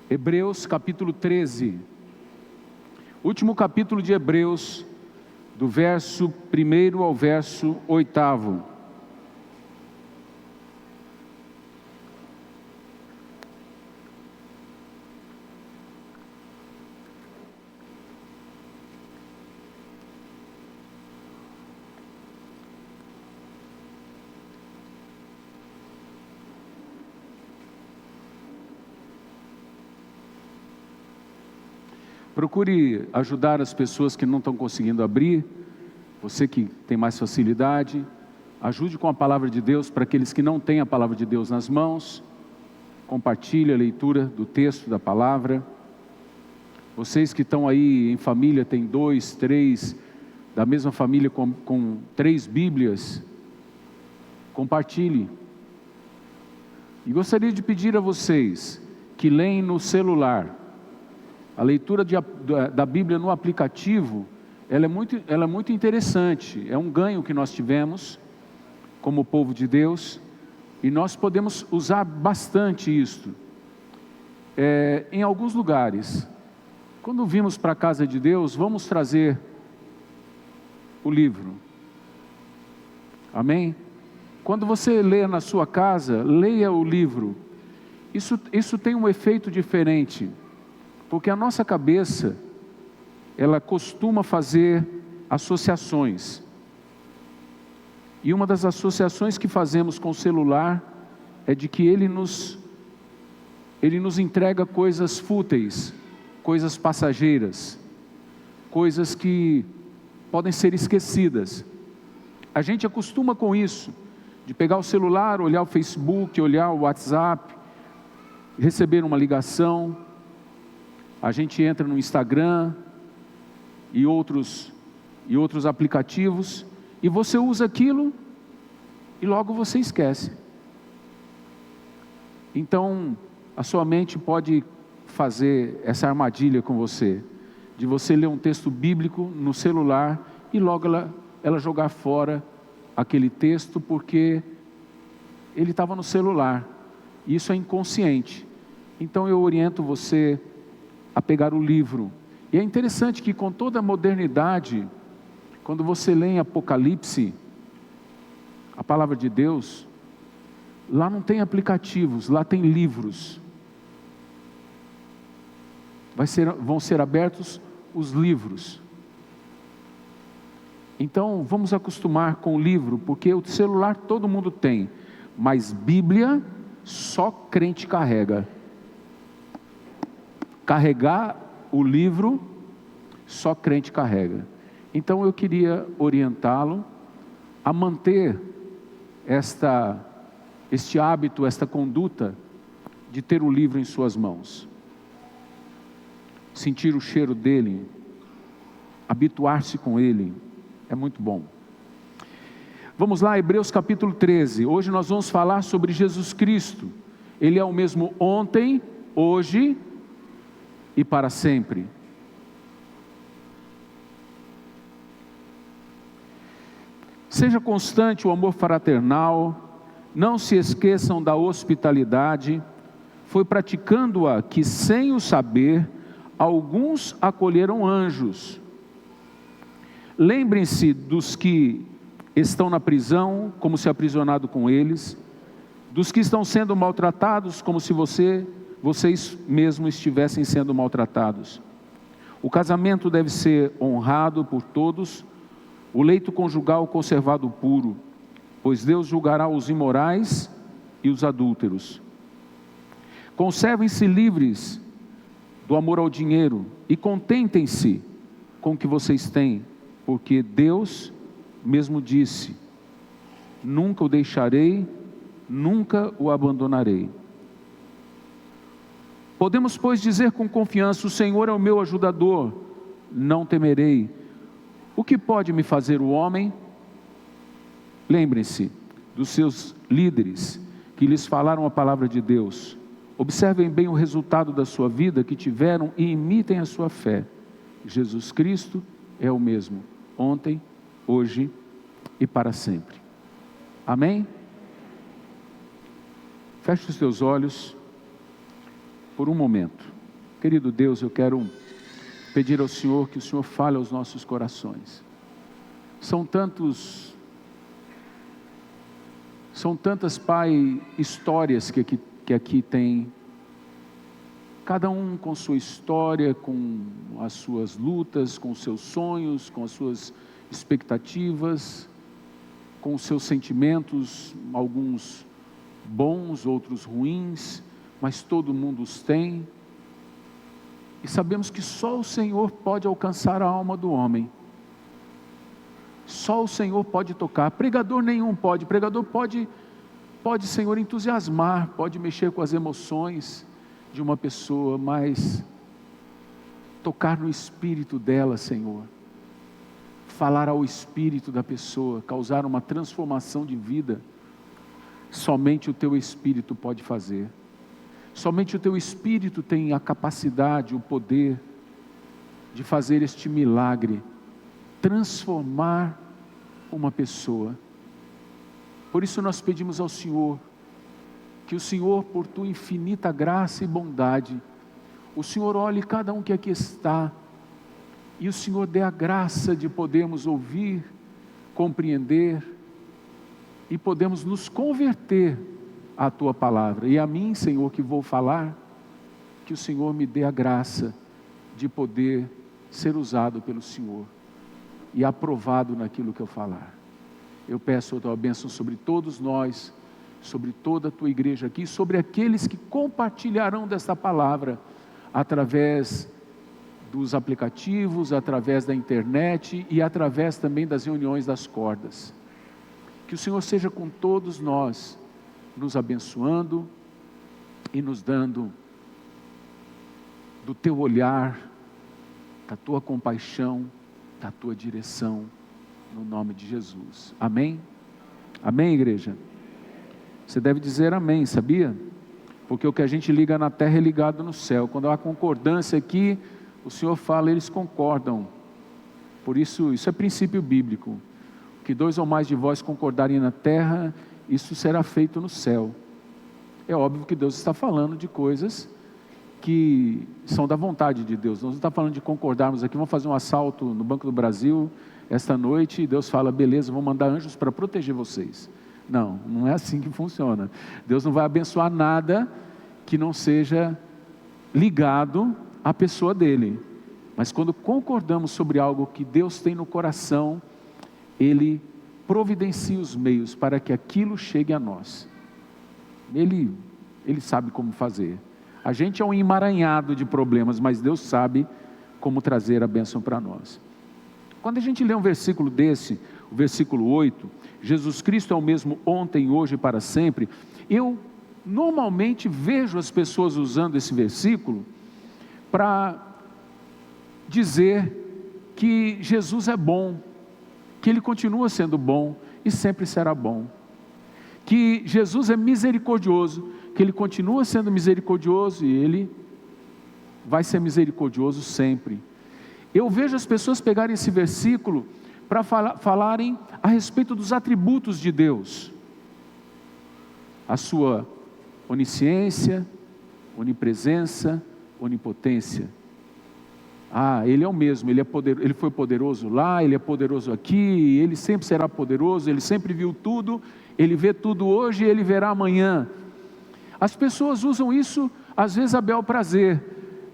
Hebreus capítulo 13, último capítulo de Hebreus, do verso 1 ao verso 8. Procure ajudar as pessoas que não estão conseguindo abrir. Você que tem mais facilidade, ajude com a palavra de Deus para aqueles que não têm a palavra de Deus nas mãos. Compartilhe a leitura do texto da palavra. Vocês que estão aí em família, tem 2, 3, da mesma família com 3 Bíblias, compartilhe. E gostaria de pedir a vocês que leem no celular. A leitura da Bíblia no aplicativo, ela é muito interessante. É um ganho que nós tivemos como povo de Deus, e nós podemos usar bastante isto. Em alguns lugares, quando vimos para a casa de Deus, vamos trazer o livro. Amém? Quando você lê na sua casa, leia o livro. Isso tem um efeito diferente. Porque a nossa cabeça, ela costuma fazer associações. E uma das associações que fazemos com o celular é de que ele nos entrega coisas fúteis, coisas passageiras, coisas que podem ser esquecidas. A gente acostuma com isso, de pegar o celular, olhar o Facebook, olhar o WhatsApp, receber uma ligação. A gente entra no Instagram e outros aplicativos, e você usa aquilo e logo você esquece. Então, a sua mente pode fazer essa armadilha com você, de você ler um texto bíblico no celular e logo ela jogar fora aquele texto porque ele estava no celular. Isso é inconsciente. Então eu oriento você a pegar o livro. E é interessante que com toda a modernidade, quando você lê em Apocalipse, a palavra de Deus, lá não tem aplicativos, lá tem livros. Vão ser abertos os livros. Então vamos acostumar com o livro, porque o celular todo mundo tem, mas Bíblia só crente carrega. Carregar o livro, só crente carrega. Então eu queria orientá-lo a manter este hábito, esta conduta de ter o livro em suas mãos. Sentir o cheiro dele, habituar-se com ele, é muito bom. Vamos lá, Hebreus capítulo 13. Hoje nós vamos falar sobre Jesus Cristo. Ele é o mesmo ontem, hoje e para sempre. Seja constante o amor fraternal, não se esqueçam da hospitalidade, foi praticando-a que, sem o saber, alguns acolheram anjos. Lembrem-se dos que estão na prisão, como se aprisionado com eles, dos que estão sendo maltratados, como se vocês mesmos estivessem sendo maltratados. O casamento deve ser honrado por todos, o leito conjugal conservado puro, pois Deus julgará os imorais e os adúlteros. Conservem-se livres do amor ao dinheiro e contentem-se com o que vocês têm, porque Deus mesmo disse: nunca o deixarei, nunca o abandonarei. Podemos, pois, dizer com confiança: o Senhor é o meu ajudador, não temerei. O que pode me fazer o homem? Lembrem-se dos seus líderes que lhes falaram a palavra de Deus. Observem bem o resultado da sua vida que tiveram e imitem a sua fé. Jesus Cristo é o mesmo, ontem, hoje e para sempre. Amém? Feche os teus olhos por um momento. Querido Deus, eu quero pedir ao Senhor que o Senhor fale aos nossos corações. São tantas, Pai, histórias que aqui tem, cada um com sua história, com as suas lutas, com os seus sonhos, com as suas expectativas, com os seus sentimentos, alguns bons, outros ruins, mas todo mundo os tem. E sabemos que só o Senhor pode alcançar a alma do homem. Só o Senhor pode tocar. Pregador nenhum pode. Pregador pode, Senhor, entusiasmar, pode mexer com as emoções de uma pessoa, mas tocar no espírito dela, Senhor, falar ao espírito da pessoa, causar uma transformação de vida, somente o teu espírito pode fazer. Somente o teu espírito tem a capacidade, o poder de fazer este milagre, transformar uma pessoa. Por isso nós pedimos ao Senhor, que o Senhor, por tua infinita graça e bondade, o Senhor olhe cada um que aqui está, e o Senhor dê a graça de podermos ouvir, compreender, e podemos nos converter à tua palavra. E a mim, Senhor, que vou falar, que o Senhor me dê a graça de poder ser usado pelo Senhor e aprovado naquilo que eu falar. Eu peço a tua bênção sobre todos nós, sobre toda a tua igreja aqui, sobre aqueles que compartilharão desta palavra através dos aplicativos, através da internet e através também das reuniões das cordas. Que o Senhor seja com todos nós, nos abençoando e nos dando do teu olhar, da tua compaixão, da tua direção, no nome de Jesus. Amém? Amém, igreja? Você deve dizer amém, sabia? Porque o que a gente liga na terra é ligado no céu. Quando há concordância aqui, o Senhor fala, eles concordam. Por isso, isso é princípio bíblico. Que 2 ou mais de vós concordarem na terra, isso será feito no céu. É óbvio que Deus está falando de coisas que são da vontade de Deus. Não está falando de concordarmos aqui, vamos fazer um assalto no Banco do Brasil esta noite, e Deus fala, beleza, vou mandar anjos para proteger vocês. Não, não é assim que funciona. Deus não vai abençoar nada que não seja ligado à pessoa dele. Mas quando concordamos sobre algo que Deus tem no coração, Ele providencia os meios para que aquilo chegue a nós. Ele sabe como fazer. A gente é um emaranhado de problemas, mas Deus sabe como trazer a bênção para nós. Quando a gente lê um versículo desse, o versículo 8, Jesus Cristo é o mesmo ontem, hoje e para sempre, eu normalmente vejo as pessoas usando esse versículo para dizer que Jesus é bom, que Ele continua sendo bom e sempre será bom, que Jesus é misericordioso, que Ele continua sendo misericordioso e Ele vai ser misericordioso sempre. Eu vejo as pessoas pegarem esse versículo para falarem a respeito dos atributos de Deus, a sua onisciência, onipresença, onipotência. Ele é o mesmo, ele foi poderoso lá, Ele é poderoso aqui, Ele sempre será poderoso, Ele sempre viu tudo, Ele vê tudo hoje e Ele verá amanhã. As pessoas usam isso, às vezes a bel prazer,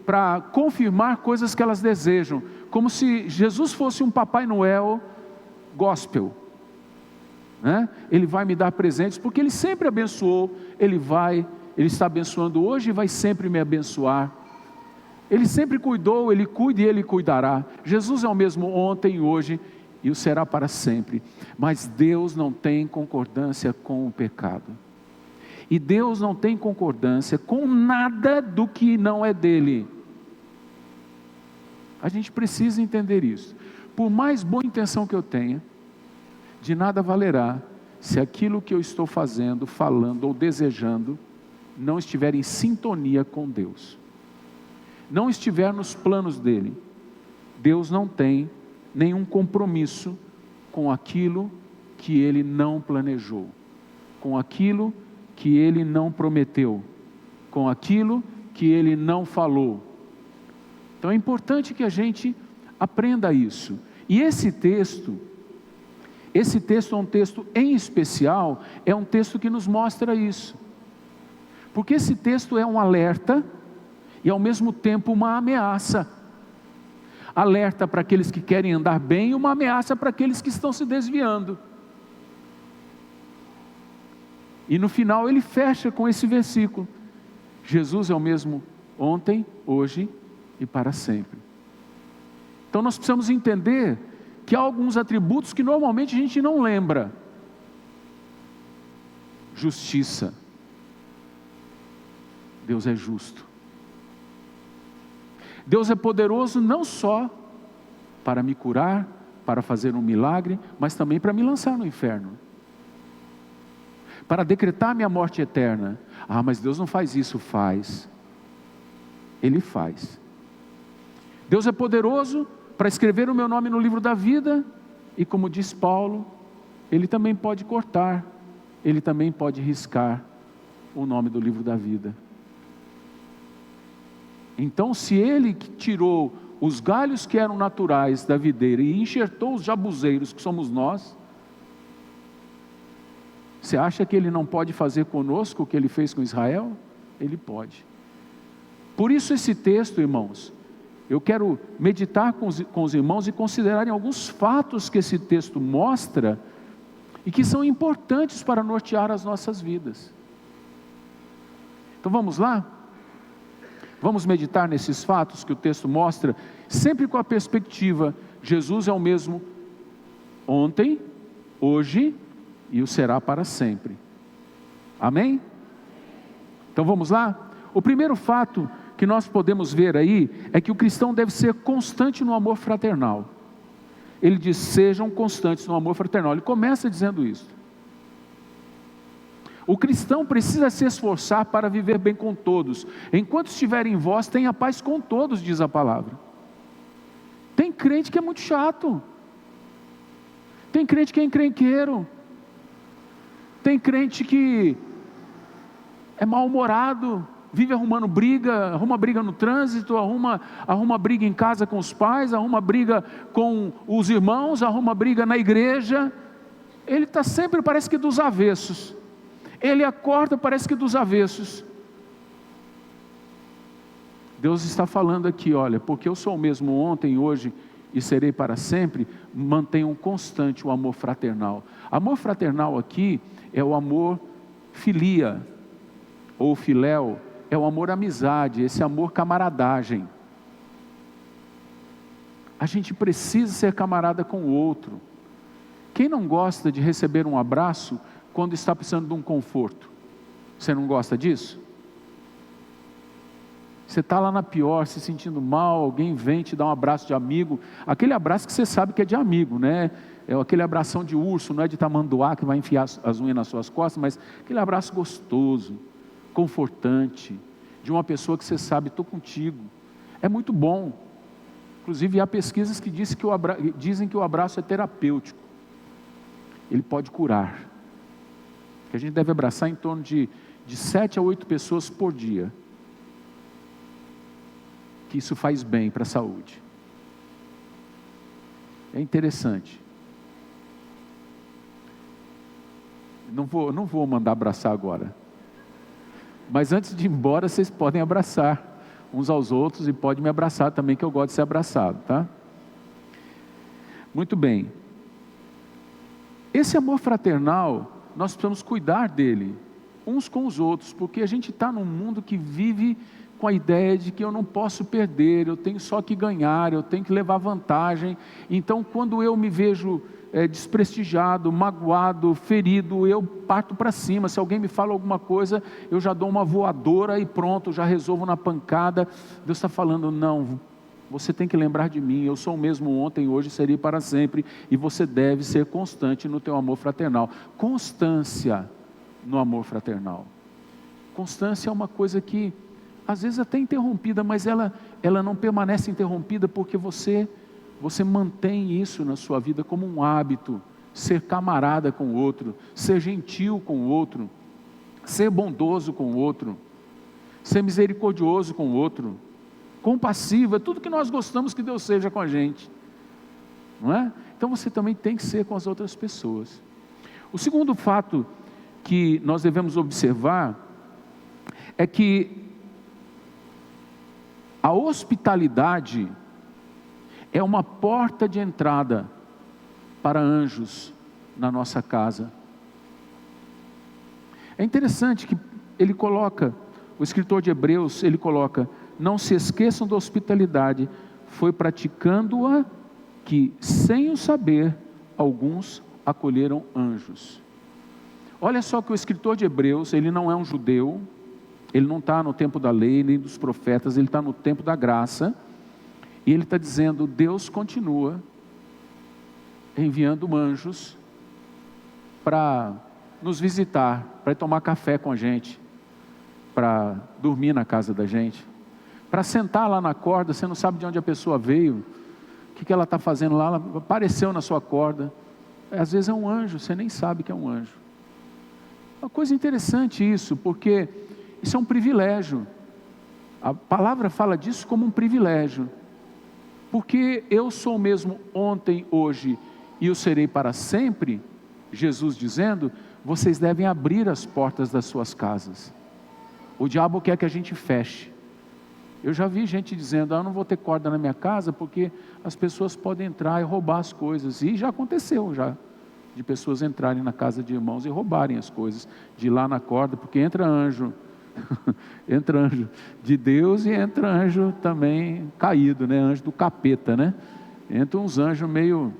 para confirmar coisas que elas desejam, como se Jesus fosse um Papai Noel gospel, né? Ele vai me dar presentes, porque Ele sempre abençoou, Ele está abençoando hoje e vai sempre me abençoar. Ele sempre cuidou, Ele cuida e Ele cuidará. Jesus é o mesmo ontem, hoje e o será para sempre. Mas Deus não tem concordância com o pecado. E Deus não tem concordância com nada do que não é dele. A gente precisa entender isso. Por mais boa intenção que eu tenha, de nada valerá se aquilo que eu estou fazendo, falando ou desejando não estiver em sintonia com Deus, não estiver nos planos dele. Deus não tem nenhum compromisso com aquilo que Ele não planejou, com aquilo que Ele não prometeu, com aquilo que Ele não falou. Então é importante que a gente aprenda isso. E esse texto é um texto em especial, é um texto que nos mostra isso. Porque esse texto é um alerta e ao mesmo tempo uma ameaça. Alerta para aqueles que querem andar bem e uma ameaça para aqueles que estão se desviando. E no final ele fecha com esse versículo: Jesus é o mesmo ontem, hoje e para sempre. Então nós precisamos entender que há alguns atributos que normalmente a gente não lembra. Justiça. Deus é justo. Deus é poderoso não só para me curar, para fazer um milagre, mas também para me lançar no inferno, para decretar minha morte eterna. Ah, mas Deus não faz isso. Faz. Ele faz. Deus é poderoso para escrever o meu nome no livro da vida, e como diz Paulo, Ele também pode cortar, Ele também pode riscar o nome do livro da vida. Então, se Ele tirou os galhos que eram naturais da videira e enxertou os jabuzeiros que somos nós, você acha que Ele não pode fazer conosco o que Ele fez com Israel? Ele pode. Por isso esse texto, irmãos, eu quero meditar com os irmãos e considerarem alguns fatos que esse texto mostra e que são importantes para nortear as nossas vidas. Então vamos lá? Vamos meditar nesses fatos que o texto mostra, sempre com a perspectiva: Jesus é o mesmo ontem, hoje e o será para sempre. Amém? Então vamos lá? O primeiro fato que nós podemos ver aí é que o cristão deve ser constante no amor fraternal. Ele diz: sejam constantes no amor fraternal. Ele começa dizendo isso. O cristão precisa se esforçar para viver bem com todos. Enquanto estiver em vós, tenha paz com todos, diz a palavra. Tem crente que é muito chato. Tem crente que é encrenqueiro. Tem crente que é mal-humorado, vive arrumando briga, arruma briga no trânsito, arruma briga em casa com os pais, arruma briga com os irmãos, arruma briga na igreja. Ele está sempre, parece que dos avessos. Ele acorda, parece que dos avessos. Deus está falando aqui: olha, porque eu sou o mesmo ontem, hoje e serei para sempre, mantenham constante o amor fraternal. Amor fraternal aqui é o amor filia, ou filéu, é o amor amizade, esse amor camaradagem. A gente precisa ser camarada com o outro. Quem não gosta de receber um abraço quando está precisando de um conforto? Você não gosta disso? Você está lá na pior, se sentindo mal, alguém vem te dar um abraço de amigo, aquele abraço que você sabe que é de amigo, né? É aquele abração de urso, não é de tamanduá que vai enfiar as unhas nas suas costas, mas aquele abraço gostoso, confortante, de uma pessoa que você sabe: estou contigo. É muito bom. Inclusive há pesquisas que dizem que o abraço é terapêutico. Ele pode curar. Que a gente deve abraçar em torno de 7 a 8 pessoas por dia. Que isso faz bem para a saúde. É interessante. Não vou mandar abraçar agora. Mas antes de ir embora, vocês podem abraçar uns aos outros e podem me abraçar também, que eu gosto de ser abraçado, tá? Muito bem. Esse amor fraternal, nós precisamos cuidar dele, uns com os outros, porque a gente está num mundo que vive com a ideia de que eu não posso perder, eu tenho só que ganhar, eu tenho que levar vantagem. Então quando eu me vejo desprestigiado, magoado, ferido, eu parto para cima. Se alguém me fala alguma coisa, eu já dou uma voadora e pronto, já resolvo na pancada. Deus está falando: não, você tem que lembrar de mim, eu sou o mesmo ontem, hoje, serei para sempre, e você deve ser constante no teu amor fraternal. Constância no amor fraternal. Constância é uma coisa que às vezes até interrompida, mas ela não permanece interrompida, porque você mantém isso na sua vida como um hábito: ser camarada com o outro, ser gentil com o outro, ser bondoso com o outro, ser misericordioso com o outro. compassivo, é tudo que nós gostamos que Deus seja com a gente, não é? Então você também tem que ser com as outras pessoas. O segundo fato que nós devemos observar é que a hospitalidade é uma porta de entrada para anjos na nossa casa. É interessante que ele coloca, o escritor de Hebreus, ele coloca: não se esqueçam da hospitalidade, foi praticando-a que, sem o saber, alguns acolheram anjos. Olha só que o escritor de Hebreus, ele não é um judeu, ele não está no tempo da lei, nem dos profetas, ele está no tempo da graça, e ele está dizendo: Deus continua enviando anjos para nos visitar, para tomar café com a gente, para dormir na casa da gente, para sentar lá na corda. Você não sabe de onde a pessoa veio, o que ela está fazendo lá, ela apareceu na sua corda, às vezes é um anjo, você nem sabe que é um anjo. Uma coisa interessante isso, porque isso é um privilégio, a palavra fala disso como um privilégio, porque eu sou o mesmo ontem, hoje e eu serei para sempre. Jesus dizendo: vocês devem abrir as portas das suas casas. O diabo quer que a gente feche. Eu já vi gente dizendo: eu não vou ter corda na minha casa porque as pessoas podem entrar e roubar as coisas. E já aconteceu de pessoas entrarem na casa de irmãos e roubarem as coisas, de ir lá na corda, porque entra anjo, entra anjo de Deus e entra anjo também caído, né? Anjo do capeta, né? Entra uns anjos meio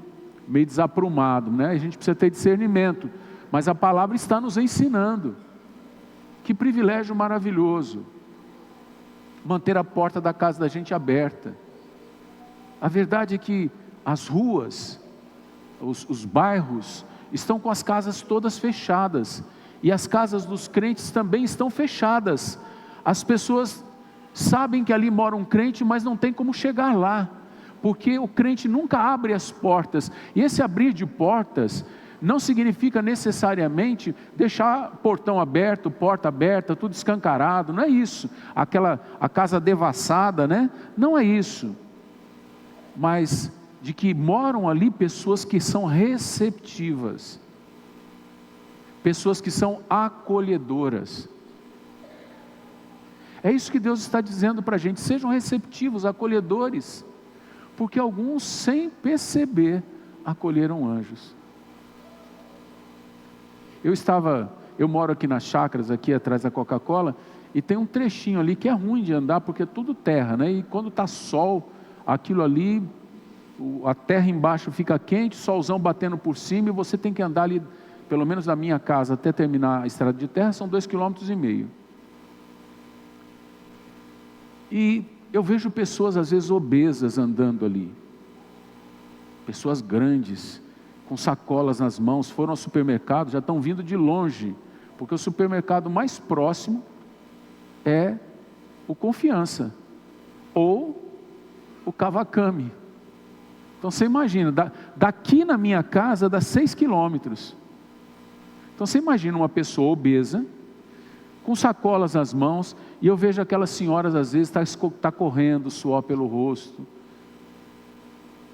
desaprumados, né? A gente precisa ter discernimento, mas a palavra está nos ensinando. Que privilégio maravilhoso manter a porta da casa da gente aberta. A verdade é que as ruas, os bairros estão com as casas todas fechadas, e as casas dos crentes também estão fechadas. As pessoas sabem que ali mora um crente, mas não tem como chegar lá, porque o crente nunca abre as portas. E esse abrir de portas não significa necessariamente deixar portão aberto, porta aberta, tudo escancarado. Não é isso, a casa devassada, né? Não é isso, mas de que moram ali pessoas que são receptivas, pessoas que são acolhedoras. É isso que Deus está dizendo para a gente: sejam receptivos, acolhedores, porque alguns, sem perceber, acolheram anjos. Eu moro aqui nas chácaras, aqui atrás da Coca-Cola, e tem um trechinho ali que é ruim de andar, porque é tudo terra, né? E quando está sol, aquilo ali, a terra embaixo fica quente, solzão batendo por cima, e você tem que andar ali, pelo menos da minha casa até terminar a estrada de terra, são 2,5 km. E eu vejo pessoas às vezes obesas andando ali, pessoas grandes, com sacolas nas mãos, foram ao supermercado, já estão vindo de longe, porque o supermercado mais próximo é o Confiança, ou o Cavacame. Então você imagina, daqui na minha casa dá 6 quilômetros. Então você imagina uma pessoa obesa, com sacolas nas mãos, e eu vejo aquelas senhoras às vezes está correndo, suor pelo rosto,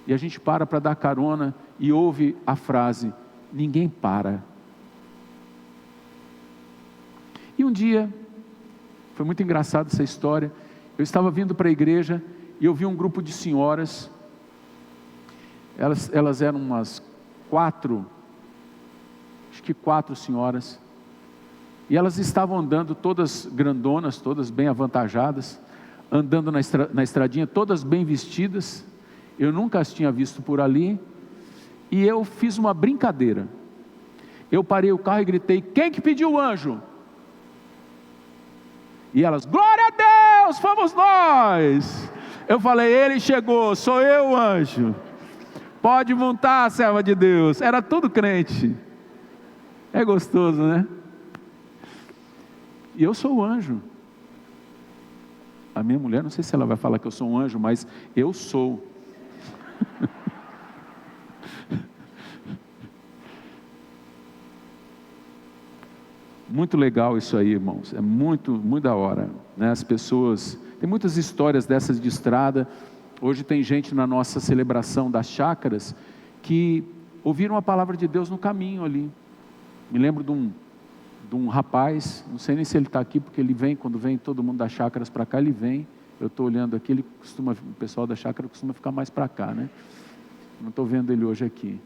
e a gente para dar carona, e ouve a frase: ninguém para. E um dia, foi muito engraçado essa história, eu estava vindo para a igreja, e eu vi um grupo de senhoras, elas eram umas 4 senhoras, e elas estavam andando todas grandonas, todas bem avantajadas, andando na estradinha, todas bem vestidas. Eu nunca as tinha visto por ali, e eu fiz uma brincadeira. Eu parei o carro e gritei: quem que pediu o anjo? E elas: glória a Deus, fomos nós. Eu falei: ele chegou, sou eu o anjo, pode montar, serva de Deus. Era tudo crente. É gostoso, né? E eu sou o anjo. A minha mulher, não sei se ela vai falar que eu sou um anjo, mas eu sou. muito legal isso aí, irmãos, é muito, muito da hora, né? As pessoas, tem muitas histórias dessas de estrada. Hoje tem gente na nossa celebração das chácaras que ouviram a palavra de Deus no caminho ali. Me lembro de um rapaz, não sei nem se ele está aqui, porque ele vem, quando vem todo mundo das chácaras para cá, ele vem. Eu estou olhando aqui, o pessoal da chácara costuma ficar mais para cá, né? Não estou vendo ele hoje aqui.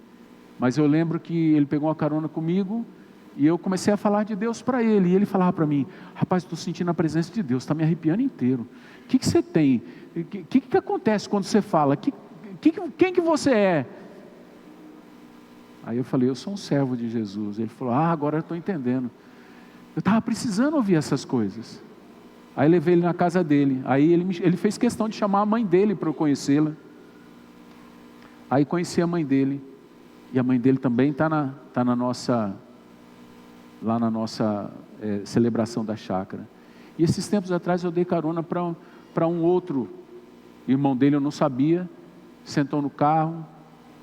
Mas eu lembro que ele pegou uma carona comigo e eu comecei a falar de Deus para ele. E ele falava para mim: rapaz, estou sentindo a presença de Deus, está me arrepiando inteiro. O que você tem? O que acontece quando você fala? Quem que você é? Aí eu falei: eu sou um servo de Jesus. Ele falou: agora eu estou entendendo. Eu estava precisando ouvir essas coisas. Aí levei ele na casa dele. Aí ele fez questão de chamar a mãe dele para eu conhecê-la. Aí conheci a mãe dele. E a mãe dele também está na nossa, lá na nossa celebração da chácara. E esses tempos atrás eu dei carona para um outro irmão dele, eu não sabia. Sentou no carro,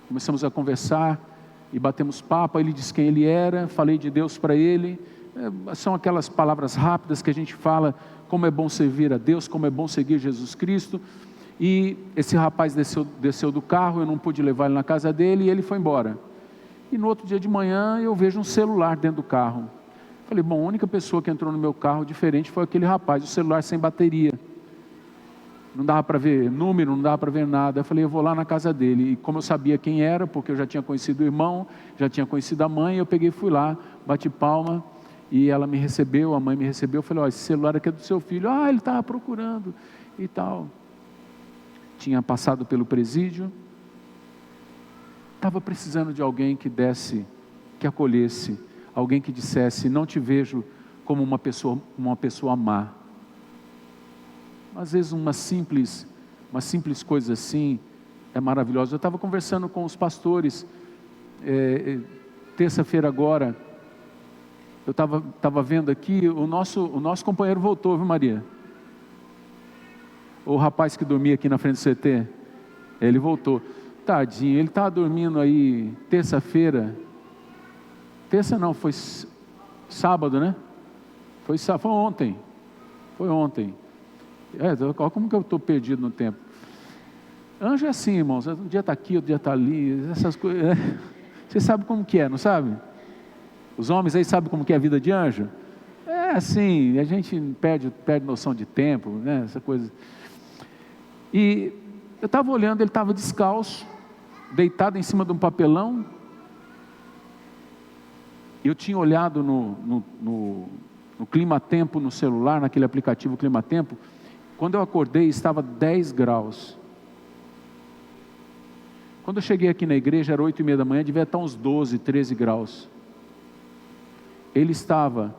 começamos a conversar e batemos papo. Ele disse quem ele era, falei de Deus para ele. São aquelas palavras rápidas que a gente fala, como é bom servir a Deus, como é bom seguir Jesus Cristo. E esse rapaz desceu do carro, eu não pude levar ele na casa dele e ele foi embora. E no outro dia de manhã eu vejo um celular dentro do carro. Falei: bom, a única pessoa que entrou no meu carro diferente foi aquele rapaz, o celular sem bateria. Não dava para ver número, não dava para ver nada. Eu falei: eu vou lá na casa dele. E como eu sabia quem era, porque eu já tinha conhecido o irmão, já tinha conhecido a mãe, eu peguei e fui lá, bati palma. E ela me recebeu, a mãe me recebeu. Eu falei: esse celular aqui é do seu filho. Ele estava procurando e tal. Tinha passado pelo presídio. Estava precisando de alguém que desse, que acolhesse. Alguém que dissesse: não te vejo como uma pessoa má. Às vezes uma simples coisa assim é maravilhosa. Eu estava conversando com os pastores, terça-feira agora. Eu estava vendo aqui, o nosso companheiro voltou, viu, Maria? O rapaz que dormia aqui na frente do CT, ele voltou. Tadinho, ele estava dormindo aí terça-feira. Terça não, foi sábado, né? Foi ontem. Foi ontem. Olha como que eu estou perdido no tempo. Anjo é assim, irmãos. Um dia está aqui, outro dia está ali. Essas coisas. Você sabe como que é, não sabe? Os homens aí sabem como que é a vida de anjo? É assim, a gente perde noção de tempo, né? Essa coisa. E eu estava olhando, ele estava descalço, deitado em cima de um papelão. Eu tinha olhado no Clima Tempo no celular, naquele aplicativo Clima Tempo. Quando eu acordei estava 10 graus. Quando eu cheguei aqui na igreja era 8:30 da manhã, devia estar uns 12, 13 graus. Ele estava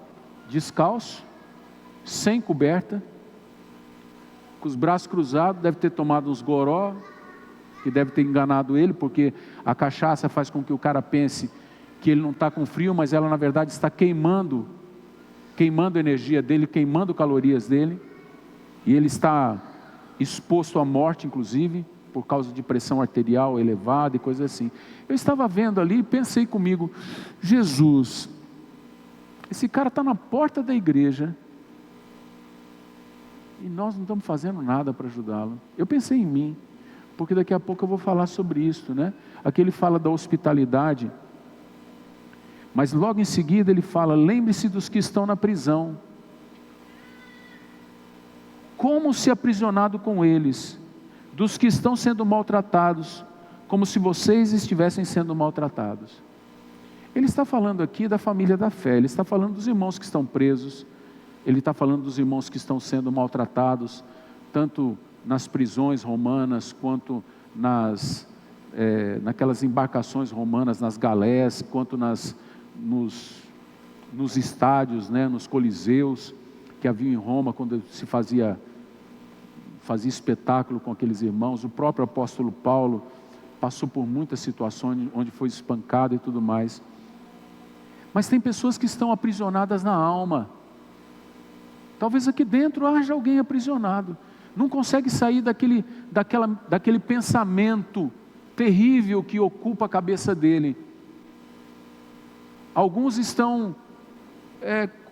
descalço, sem coberta, com os braços cruzados, deve ter tomado uns goró, que deve ter enganado ele, porque a cachaça faz com que o cara pense que ele não está com frio, mas ela na verdade está queimando a energia dele, queimando calorias dele, e ele está exposto à morte, inclusive, por causa de pressão arterial elevada e coisas assim. Eu estava vendo ali e pensei comigo: Jesus, esse cara está na porta da igreja e nós não estamos fazendo nada para ajudá-lo. Eu pensei em mim, porque daqui a pouco eu vou falar sobre isso, né? Aqui ele fala da hospitalidade, mas logo em seguida ele fala: lembre-se dos que estão na prisão, como se aprisionado com eles, dos que estão sendo maltratados, como se vocês estivessem sendo maltratados. Ele está falando aqui da família da fé, ele está falando dos irmãos que estão presos, ele está falando dos irmãos que estão sendo maltratados, tanto nas prisões romanas, quanto naquelas embarcações romanas, nas galés, quanto nos estádios, né, nos coliseus que havia em Roma, quando se fazia espetáculo com aqueles irmãos. O próprio apóstolo Paulo passou por muitas situações onde foi espancado e tudo mais. Mas tem pessoas que estão aprisionadas na alma. Talvez aqui dentro haja alguém aprisionado, não consegue sair daquele pensamento terrível que ocupa a cabeça dele. Alguns estão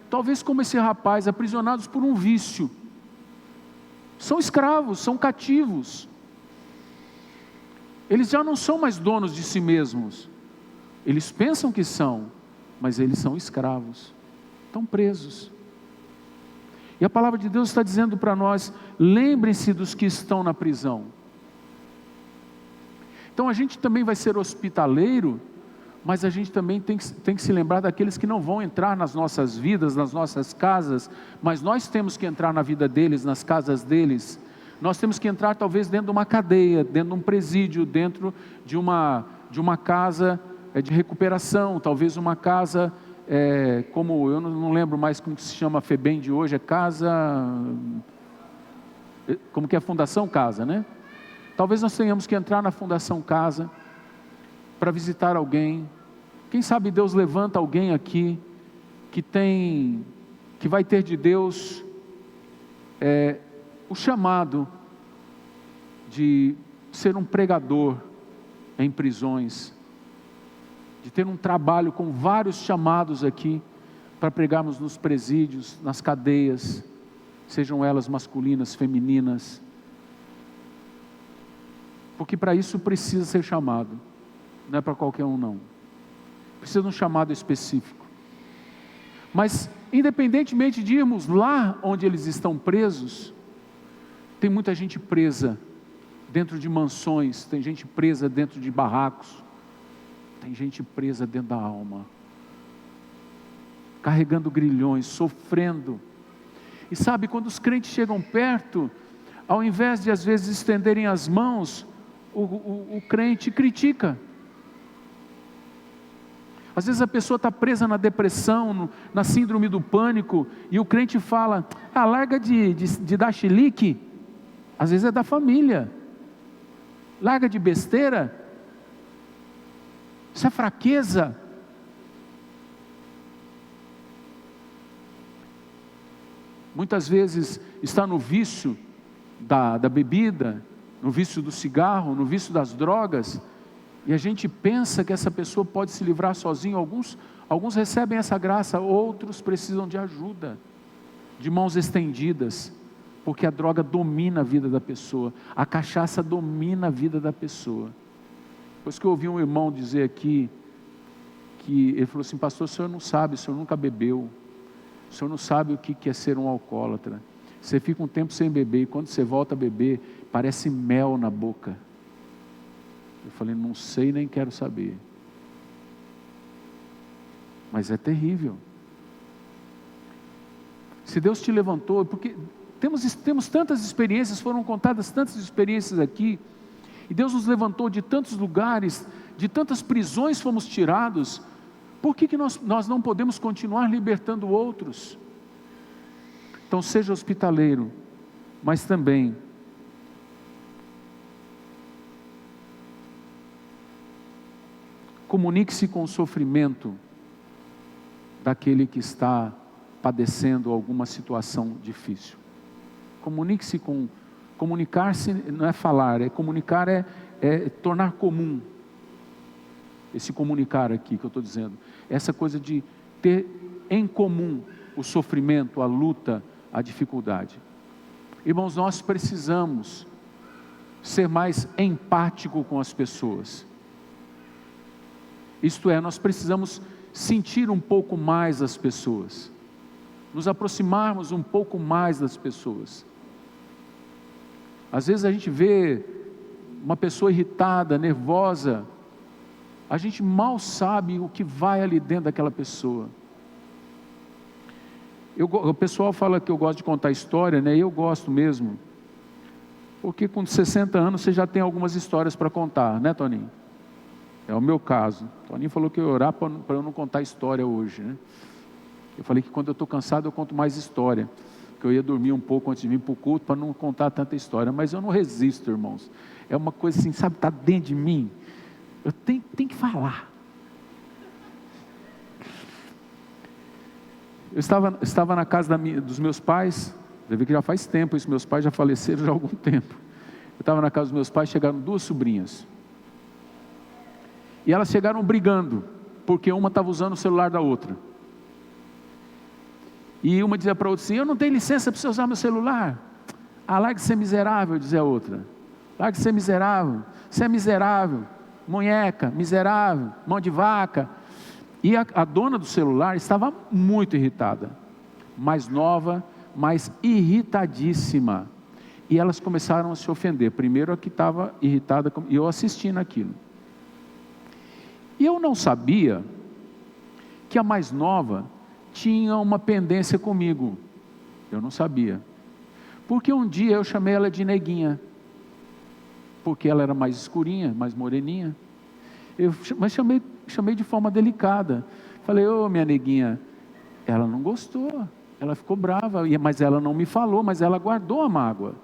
talvez como esse rapaz, aprisionados por um vício. São escravos, são cativos. Eles já não são mais donos de si mesmos. Eles pensam que são, mas eles são escravos. Estão presos. E a palavra de Deus está dizendo para nós: lembrem-se dos que estão na prisão. Então a gente também vai ser hospitaleiro, mas a gente também tem que se lembrar daqueles que não vão entrar nas nossas vidas, nas nossas casas, mas nós temos que entrar na vida deles, nas casas deles. Nós temos que entrar talvez dentro de uma cadeia, dentro de um presídio, dentro de uma casa de recuperação, talvez uma casa, como eu não lembro mais como se chama a FEBEM de hoje, é casa, como que é a Fundação Casa, né? Talvez nós tenhamos que entrar na Fundação Casa, para visitar alguém. Quem sabe Deus levanta alguém aqui, que vai ter de Deus, o chamado de ser um pregador em prisões, de ter um trabalho com vários chamados aqui, para pregarmos nos presídios, nas cadeias, sejam elas masculinas, femininas, porque para isso precisa ser chamado, não é para qualquer um não, precisa de um chamado específico. Mas independentemente de irmos lá onde eles estão presos, tem muita gente presa dentro de mansões, tem gente presa dentro de barracos, tem gente presa dentro da alma, carregando grilhões, sofrendo. E sabe, quando os crentes chegam perto, ao invés de às vezes estenderem as mãos, o crente critica. Às vezes a pessoa está presa na depressão, na síndrome do pânico, e o crente fala: larga de dar chilique. Às vezes é da família. Larga de besteira. Isso é fraqueza. Muitas vezes está no vício da bebida, no vício do cigarro, no vício das drogas, e a gente pensa que essa pessoa pode se livrar sozinho. Alguns recebem essa graça, outros precisam de ajuda, de mãos estendidas, porque a droga domina a vida da pessoa, a cachaça domina a vida da pessoa. Depois que eu ouvi um irmão dizer aqui, que ele falou assim: pastor, o senhor não sabe, o senhor nunca bebeu, o senhor não sabe o que é ser um alcoólatra. Você fica um tempo sem beber, e quando você volta a beber, parece mel na boca. Eu falei: não sei, nem quero saber. Mas é terrível. Se Deus te levantou, porque temos tantas experiências, foram contadas tantas experiências aqui, e Deus nos levantou de tantos lugares, de tantas prisões fomos tirados. Por que nós não podemos continuar libertando outros? Então seja hospitaleiro, mas também comunique-se com o sofrimento daquele que está padecendo alguma situação difícil. Comunique-se comunicar-se não é falar, comunicar é tornar comum. Esse comunicar aqui que eu estou dizendo, essa coisa de ter em comum o sofrimento, a luta, a dificuldade. Irmãos, nós precisamos ser mais empático com as pessoas. Isto é, nós precisamos sentir um pouco mais as pessoas, nos aproximarmos um pouco mais das pessoas. Às vezes a gente vê uma pessoa irritada, nervosa, a gente mal sabe o que vai ali dentro daquela pessoa. O pessoal fala que eu gosto de contar história, né? E eu gosto mesmo, porque com 60 anos você já tem algumas histórias para contar, né, Toninho? É o meu caso. Toninho falou que eu ia orar para eu não contar história hoje, né? Eu falei que quando eu estou cansado eu conto mais história, que eu ia dormir um pouco antes de vir para o culto para não contar tanta história, mas eu não resisto, irmãos. É uma coisa assim, sabe, está dentro de mim. Eu tenho que falar. Eu estava na casa dos meus pais. Você vê que já faz tempo isso, meus pais já faleceram já há algum tempo. Eu estava na casa dos meus pais, chegaram duas sobrinhas. E elas chegaram brigando, porque uma estava usando o celular da outra. E uma dizia para a outra assim: eu não tenho licença para você usar meu celular. Ah, larga de ser miserável, dizia a outra. Larga de ser miserável. Você é miserável, munheca, miserável, mão de vaca. E a dona do celular estava muito irritada. Mais nova, mas irritadíssima. E elas começaram a se ofender. Primeiro a que estava irritada, e eu assistindo aquilo. E eu não sabia que a mais nova tinha uma pendência comigo. Eu não sabia. Porque um dia eu chamei ela de neguinha. Porque ela era mais escurinha, mais moreninha. Mas chamei de forma delicada. Falei: ô minha neguinha. Ela não gostou. Ela ficou brava. Mas ela não me falou, mas ela guardou a mágoa.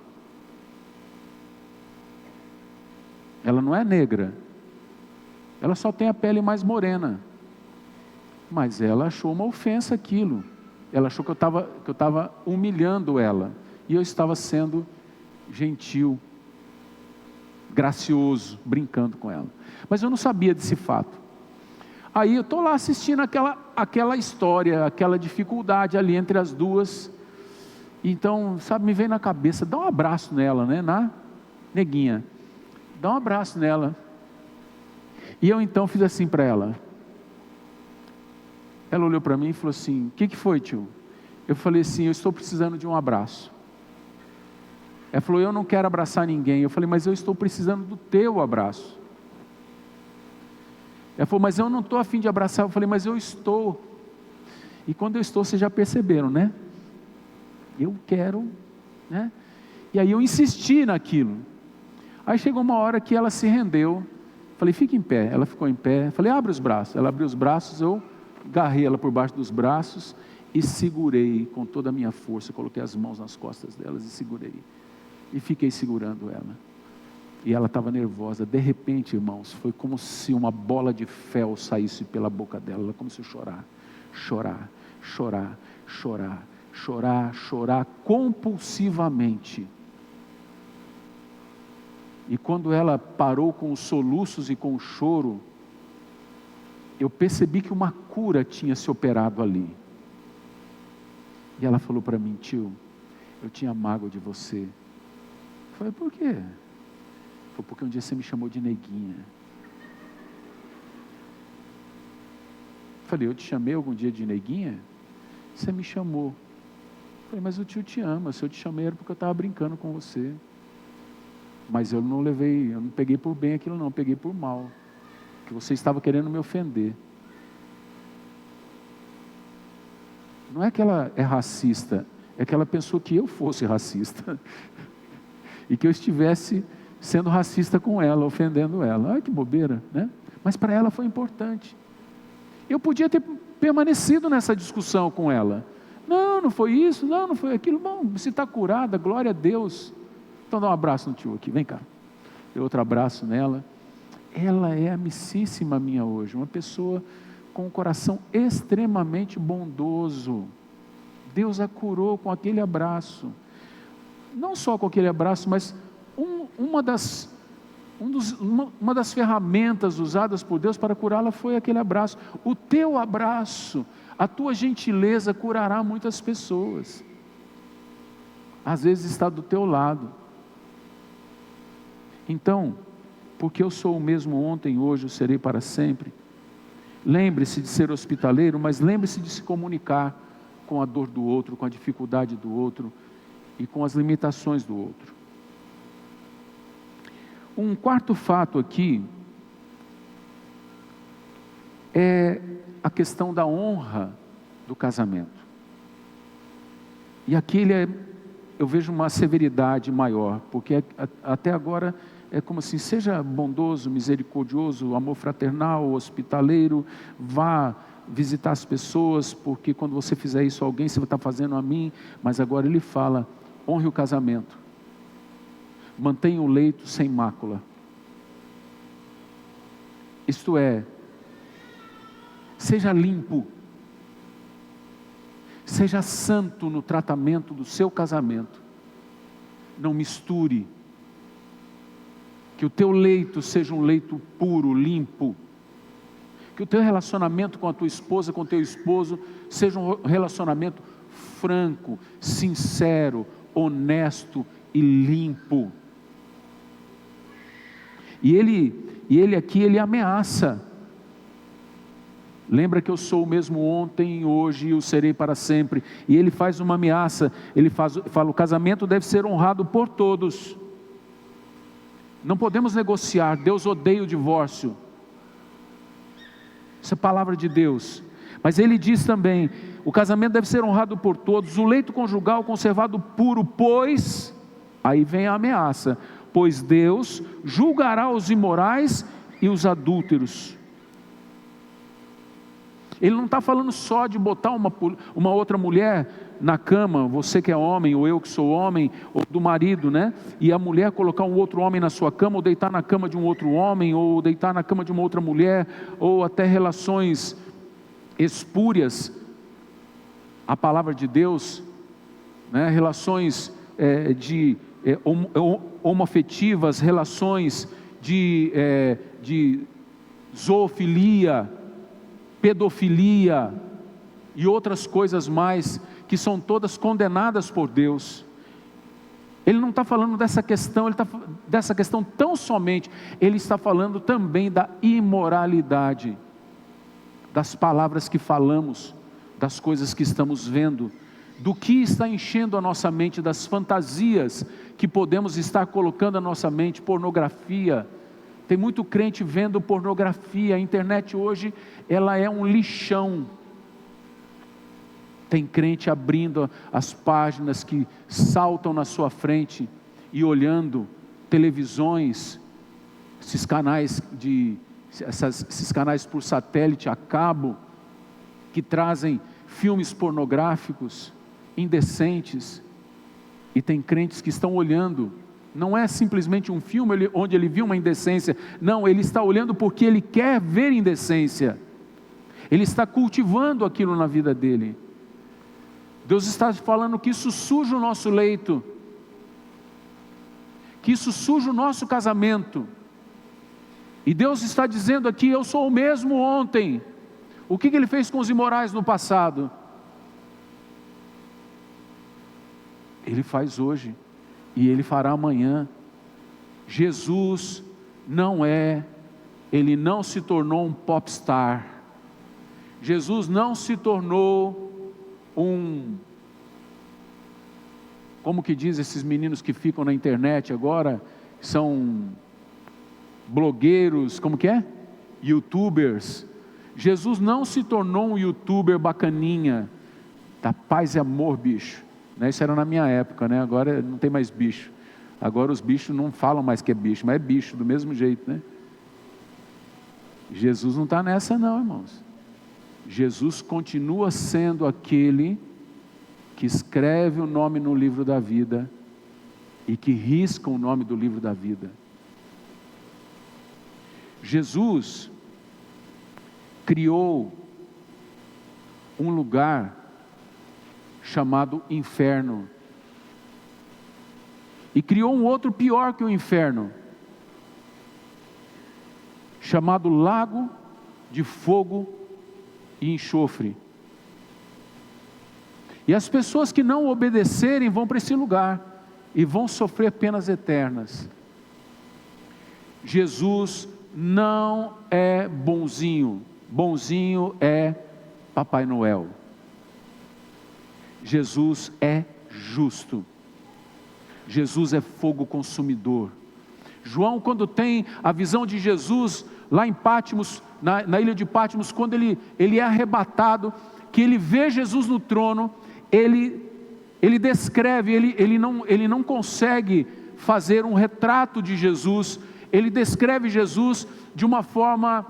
Ela não é negra. Ela só tem a pele mais morena. Mas ela achou uma ofensa aquilo. Ela achou que eu estava humilhando ela. E eu estava sendo gentil, gracioso, brincando com ela. Mas eu não sabia desse fato. Aí eu estou lá assistindo aquela história, aquela dificuldade ali entre as duas. Então, sabe, me veio na cabeça: dá um abraço nela, né? Na neguinha. Dá um abraço nela. E eu então fiz assim para ela. Ela olhou para mim e falou assim: o que foi, tio? Eu falei assim: eu estou precisando de um abraço. Ela falou: eu não quero abraçar ninguém. Eu falei: mas eu estou precisando do teu abraço. Ela falou: mas eu não estou a fim de abraçar. Eu falei: mas eu estou. E quando eu estou, vocês já perceberam, né? Eu quero, né? E aí eu insisti naquilo. Aí chegou uma hora que ela se rendeu. Falei: fica em pé. Ela ficou em pé. Falei: abre os braços. Ela abriu os braços, eu agarrei ela por baixo dos braços e segurei com toda a minha força. Coloquei as mãos nas costas delas e segurei. E fiquei segurando ela. E ela estava nervosa. De repente, irmãos, foi como se uma bola de fel saísse pela boca dela. Ela começou a chorar. Chorar, chorar, chorar, chorar, chorar compulsivamente. E quando ela parou com os soluços e com o choro, eu percebi que uma cura tinha se operado ali. E ela falou para mim: tio, eu tinha mágoa de você. Eu falei: por quê? Foi porque um dia você me chamou de neguinha. Eu falei: eu te chamei algum dia de neguinha? Você me chamou. Eu falei: mas o tio te ama. Se eu te chamei era porque eu estava brincando com você. Mas eu não peguei por bem aquilo não, peguei por mal. Que você estava querendo me ofender. Não é que ela é racista, é que ela pensou que eu fosse racista. E que eu estivesse sendo racista com ela, ofendendo ela. Ai, que bobeira, né? Mas para ela foi importante. Eu podia ter permanecido nessa discussão com ela. Não foi isso, não foi aquilo. Bom, você está curada, glória a Deus. Então dá um abraço no tio aqui, vem cá. Dei outro abraço nela. Ela é amicíssima minha hoje, uma pessoa com um coração extremamente bondoso. Deus a curou com aquele abraço. Não só com aquele abraço, mas uma das ferramentas usadas por Deus para curá-la foi aquele abraço. O teu abraço, a tua gentileza curará muitas pessoas. Às vezes está do teu lado. Então, porque eu sou o mesmo ontem, hoje, eu serei para sempre. Lembre-se de ser hospitaleiro, mas lembre-se de se comunicar com a dor do outro, com a dificuldade do outro e com as limitações do outro. Um quarto fato aqui é a questão da honra do casamento. E aqui eu vejo uma severidade maior, porque até agora é como assim: seja bondoso, misericordioso, amor fraternal, hospitaleiro, vá visitar as pessoas, porque quando você fizer isso a alguém, você vai estar fazendo a mim. Mas agora ele fala: honre o casamento, mantenha o leito sem mácula. Isto é, seja limpo, seja santo no tratamento do seu casamento. Não misture. Que o teu leito seja um leito puro, limpo. Que o teu relacionamento com a tua esposa, com o teu esposo, seja um relacionamento franco, sincero, honesto e limpo. E ele aqui, ele ameaça. Lembra que eu sou o mesmo ontem, hoje e o serei para sempre. E ele faz uma ameaça, fala, o casamento deve ser honrado por todos. Não podemos negociar, Deus odeia o divórcio. Isso é palavra de Deus. Mas ele diz também, o casamento deve ser honrado por todos, o leito conjugal conservado puro, pois, aí vem a ameaça, pois Deus julgará os imorais e os adúlteros. Ele não está falando só de botar uma outra mulher na cama, você que é homem, ou eu que sou homem, ou do marido, né? E a mulher colocar um outro homem na sua cama, ou deitar na cama de um outro homem, ou deitar na cama de uma outra mulher, ou até relações espúrias. A palavra de Deus, né? Relações homoafetivas, relações de zoofilia, pedofilia e outras coisas mais, que são todas condenadas por Deus. Ele não está falando dessa questão, dessa questão tão somente, ele está falando também da imoralidade, das palavras que falamos, das coisas que estamos vendo, do que está enchendo a nossa mente, das fantasias que podemos estar colocando na nossa mente, pornografia. Tem muito crente vendo pornografia. A internet hoje, ela é um lixão. Tem crente abrindo as páginas que saltam na sua frente e olhando televisões, esses canais por satélite a cabo, que trazem filmes pornográficos, indecentes. E tem crentes que estão olhando. Não é simplesmente um filme onde ele viu uma indecência. Não, ele está olhando porque ele quer ver indecência. Ele está cultivando aquilo na vida dele. Deus está falando que isso suja o nosso leito, que isso suja o nosso casamento. E Deus está dizendo aqui, eu sou o mesmo ontem. O que ele fez com os imorais no passado? Ele faz hoje. E ele fará amanhã. Jesus ele não se tornou um popstar. Jesus não se tornou como que diz esses meninos que ficam na internet agora, são blogueiros, como que é? YouTubers. Jesus não se tornou um youtuber bacaninha, da paz e amor, bicho. Isso era na minha época, né? Agora não tem mais bicho. Agora os bichos não falam mais que é bicho, mas é bicho do mesmo jeito, né? Jesus não está nessa não, irmãos. Jesus continua sendo aquele que escreve o nome no livro da vida e que risca o nome do livro da vida. Jesus criou um lugar chamado inferno, e criou um outro pior que o inferno, chamado lago de fogo e enxofre. E as pessoas que não obedecerem vão para esse lugar e vão sofrer penas eternas. Jesus não é bonzinho. Bonzinho é Papai Noel. Jesus é justo. Jesus é fogo consumidor. João, quando tem a visão de Jesus lá em Pátimos, na ilha de Pátimos, quando ele é arrebatado, que ele vê Jesus no trono, ele descreve, ele não consegue fazer um retrato de Jesus. Ele descreve Jesus de uma forma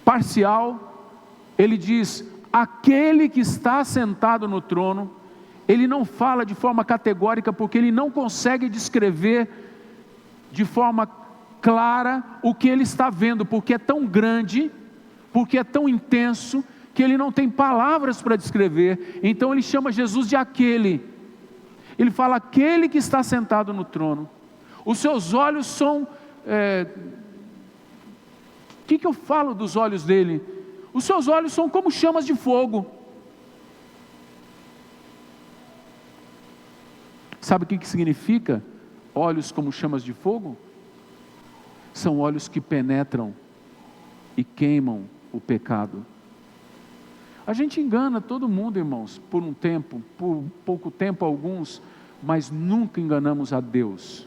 parcial. Ele diz: aquele que está sentado no trono. Ele não fala de forma categórica, porque ele não consegue descrever de forma clara o que ele está vendo, porque é tão grande, porque é tão intenso, que ele não tem palavras para descrever. Então ele chama Jesus de aquele. Ele fala: aquele que está sentado no trono. Os seus olhos são... O que eu falo dos olhos dele? Os seus olhos são como chamas de fogo. Sabe o que significa olhos como chamas de fogo? São olhos que penetram e queimam o pecado. A gente engana todo mundo, irmãos, por um tempo, por pouco tempo alguns, mas nunca enganamos a Deus.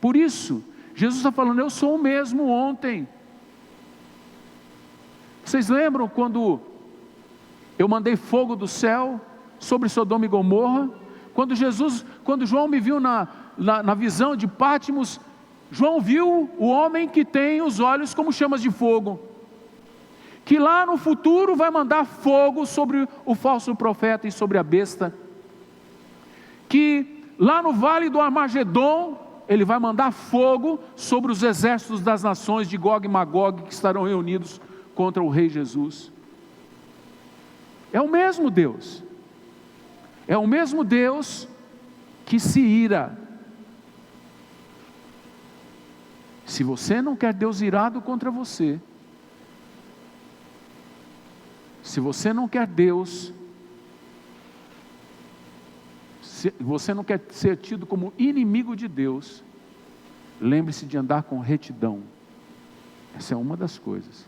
Por isso, Jesus está falando, eu sou o mesmo ontem. Vocês lembram quando eu mandei fogo do céu sobre Sodoma e Gomorra? Quando João me viu na visão de Pátimos, João viu o homem que tem os olhos como chamas de fogo, que lá no futuro vai mandar fogo sobre o falso profeta e sobre a besta, que lá no vale do Armagedon, ele vai mandar fogo sobre os exércitos das nações de Gog e Magog, que estarão reunidos contra o rei Jesus. É o mesmo Deus, é o mesmo Deus que se ira. Se você não quer Deus irado contra você, se você não quer Deus, se você não quer ser tido como inimigo de Deus, lembre-se de andar com retidão. Essa é uma das coisas.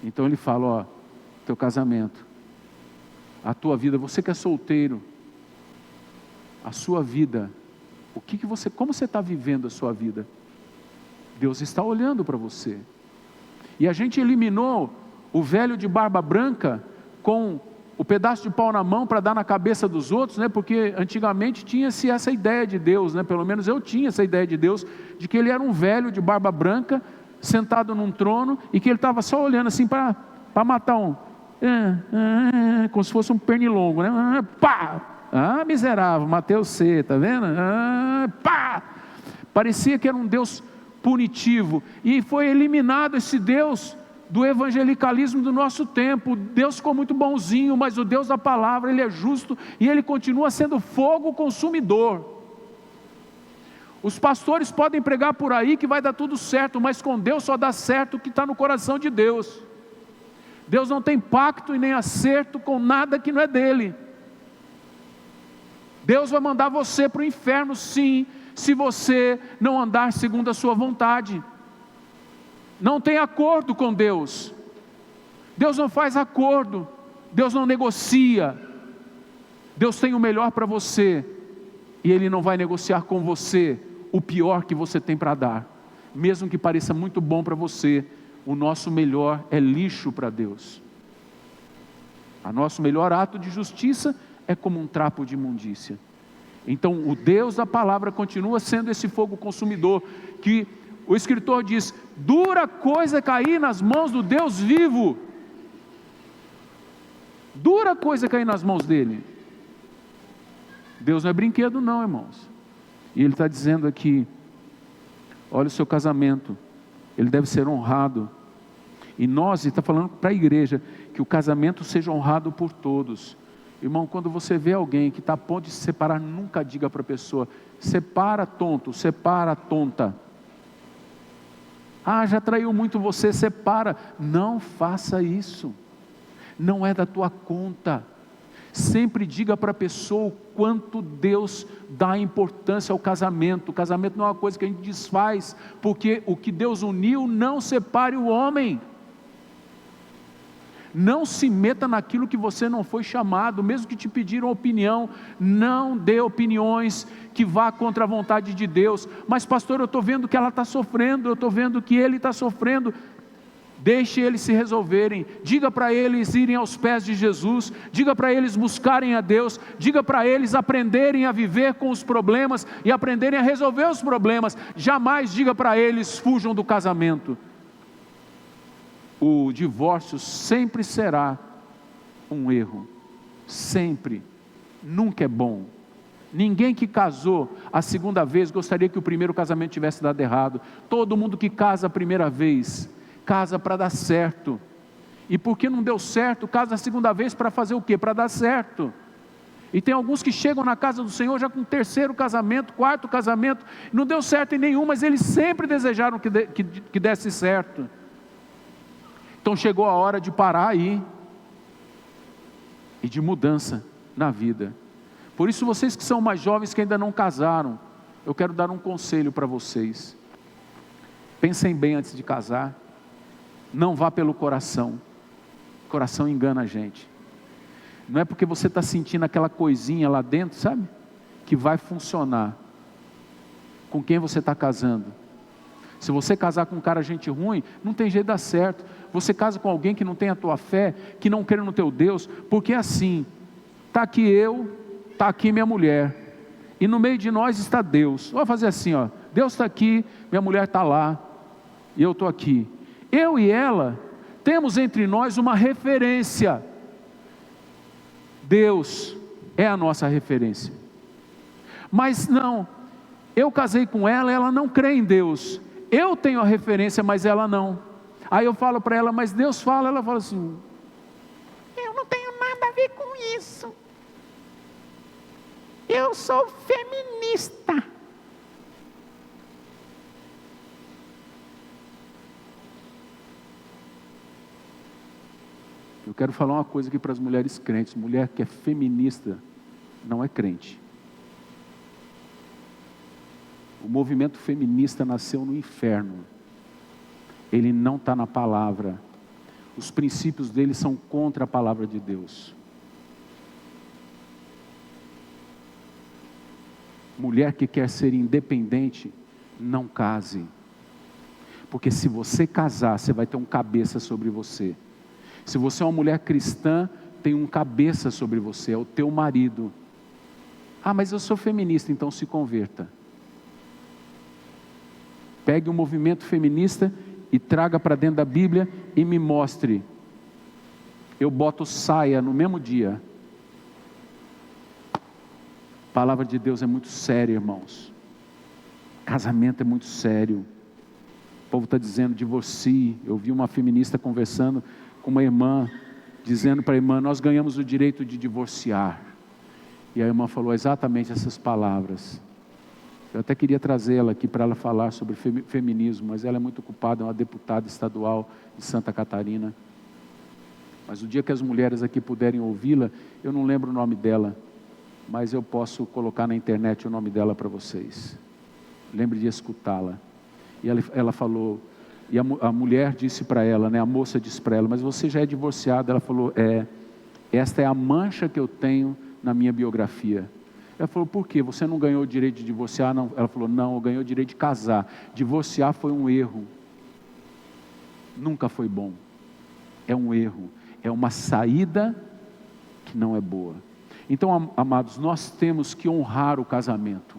Então ele fala, ó, teu casamento, a tua vida, você que é solteiro, a sua vida, como você está vivendo a sua vida? Deus está olhando para você. E a gente eliminou o velho de barba branca com o pedaço de pau na mão para dar na cabeça dos outros, né? Porque antigamente tinha-se essa ideia de Deus, né? Pelo menos eu tinha essa ideia de Deus, de que ele era um velho de barba branca, sentado num trono, e que ele estava só olhando assim para matar como se fosse um pernilongo, né? Pá! Ah, miserável, Mateus C, está vendo? Pá! Parecia que era um Deus punitivo, e foi eliminado esse Deus do evangelicalismo do nosso tempo. Deus ficou muito bonzinho, mas o Deus da palavra, Ele é justo, e Ele continua sendo fogo consumidor. Os pastores podem pregar por aí que vai dar tudo certo, mas com Deus só dá certo o que está no coração de Deus. Deus não tem pacto e nem acerto com nada que não é dele. Deus vai mandar você para o inferno, sim, se você não andar segundo a sua vontade. Não tem acordo com Deus. Deus não faz acordo. Deus não negocia. Deus tem o melhor para você, e Ele não vai negociar com você o pior que você tem para dar. Mesmo que pareça muito bom para você, o nosso melhor é lixo para Deus. O nosso melhor ato de justiça é como um trapo de imundícia. Então o Deus da palavra continua sendo esse fogo consumidor, que o escritor diz, dura coisa é cair nas mãos do Deus vivo. Dura coisa é cair nas mãos dele. Deus não é brinquedo não, irmãos. E Ele está dizendo aqui, olha o seu casamento, ele deve ser honrado. E nós, está falando para a igreja, que o casamento seja honrado por todos. Irmão, quando você vê alguém que está a ponto de se separar, nunca diga para a pessoa, separa tonto, separa tonta. Ah, já traiu muito você, separa. Não faça isso. Não é da tua conta. Sempre diga para a pessoa o quanto Deus dá importância ao casamento. O casamento não é uma coisa que a gente desfaz, porque o que Deus uniu não separe o homem. Não se meta naquilo que você não foi chamado, mesmo que te pediram opinião, não dê opiniões que vá contra a vontade de Deus. Mas pastor, eu estou vendo que ela está sofrendo, eu estou vendo que ele está sofrendo. Deixe eles se resolverem, diga para eles irem aos pés de Jesus, diga para eles buscarem a Deus, diga para eles aprenderem a viver com os problemas e aprenderem a resolver os problemas. Jamais diga para eles fujam do casamento. O divórcio sempre será um erro, sempre, nunca é bom. Ninguém que casou a segunda vez gostaria que o primeiro casamento tivesse dado errado. Todo mundo que casa a primeira vez casa para dar certo, e porque não deu certo, casa a segunda vez para fazer o quê? Para dar certo. E tem alguns que chegam na casa do Senhor já com terceiro casamento, quarto casamento, não deu certo em nenhum, mas eles sempre desejaram que desse certo. Então chegou a hora de parar aí, e de mudança na vida. Por isso, vocês que são mais jovens, que ainda não casaram, eu quero dar um conselho para vocês. Pensem bem antes de casar. Não vá pelo coração. O coração engana a gente. Não é porque você está sentindo aquela coisinha lá dentro, sabe? Que vai funcionar. Com quem você está casando. Se você casar com um cara gente ruim, não tem jeito de dar certo. Você casa com alguém que não tem a tua fé, que não crê no teu Deus, porque é assim, está aqui eu, está aqui minha mulher, e no meio de nós está Deus. Vou fazer assim, ó, Deus está aqui, minha mulher está lá, e eu estou aqui. Eu e ela temos entre nós uma referência. Deus é a nossa referência. Mas não, eu casei com ela, ela não crê em Deus. Eu tenho a referência, mas ela não. Aí eu falo para ela, mas Deus fala, ela fala assim, eu não tenho nada a ver com isso. Eu sou feminista. Eu quero falar uma coisa aqui para as mulheres crentes. Mulher que é feminista não é crente. O movimento feminista nasceu no inferno. Ele não está na palavra. Os princípios dele são contra a palavra de Deus. Mulher que quer ser independente, não case. Porque se você casar, você vai ter um cabeça sobre você. Se você é uma mulher cristã, tem um cabeça sobre você, é o teu marido. Ah, mas eu sou feminista, então se converta. Pegue o movimento feminista e traga para dentro da Bíblia e me mostre. Eu boto saia no mesmo dia. A palavra de Deus é muito séria, irmãos. Casamento é muito sério. O povo está dizendo divorcie. Eu vi uma feminista conversando com uma irmã, dizendo para a irmã, nós ganhamos o direito de divorciar. E a irmã falou exatamente essas palavras. Eu até queria trazê-la aqui para ela falar sobre feminismo, mas ela é muito ocupada, é uma deputada estadual de Santa Catarina. Mas o dia que as mulheres aqui puderem ouvi-la, eu não lembro o nome dela, mas eu posso colocar na internet o nome dela para vocês. Lembre de escutá-la. E ela falou, e a mulher disse para ela, né, a moça disse para ela, mas você já é divorciada? Ela falou, esta é a mancha que eu tenho na minha biografia. Ela falou, por quê? Você não ganhou o direito de divorciar? Não. Ela falou, não, eu ganhei o direito de casar. Divorciar foi um erro. Nunca foi bom. É um erro. É uma saída que não é boa. Então, amados, nós temos que honrar o casamento.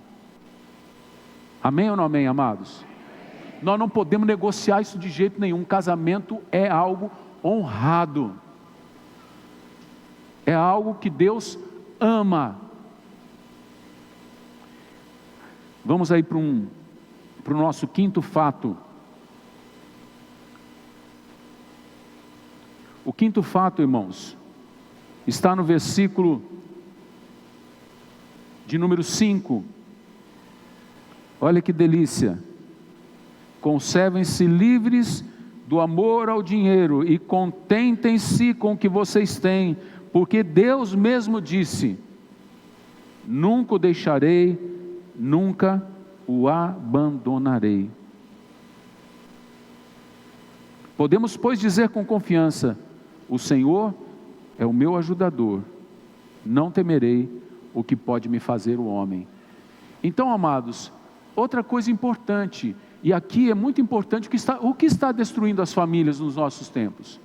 Amém ou não amém, amados? Nós não podemos negociar isso de jeito nenhum. Casamento é algo honrado. É algo que Deus ama. Vamos aí para o nosso quinto fato. O quinto fato, irmãos, está no versículo de número 5. Olha que delícia. Conservem-se livres do amor ao dinheiro e contentem-se com o que vocês têm, porque Deus mesmo disse, nunca o deixarei, nunca o abandonarei. Podemos, pois, dizer com confiança, o Senhor é o meu ajudador, não temerei o que pode me fazer o homem. Então, amados, outra coisa importante, e aqui é muito importante, o que está destruindo as famílias nos nossos tempos?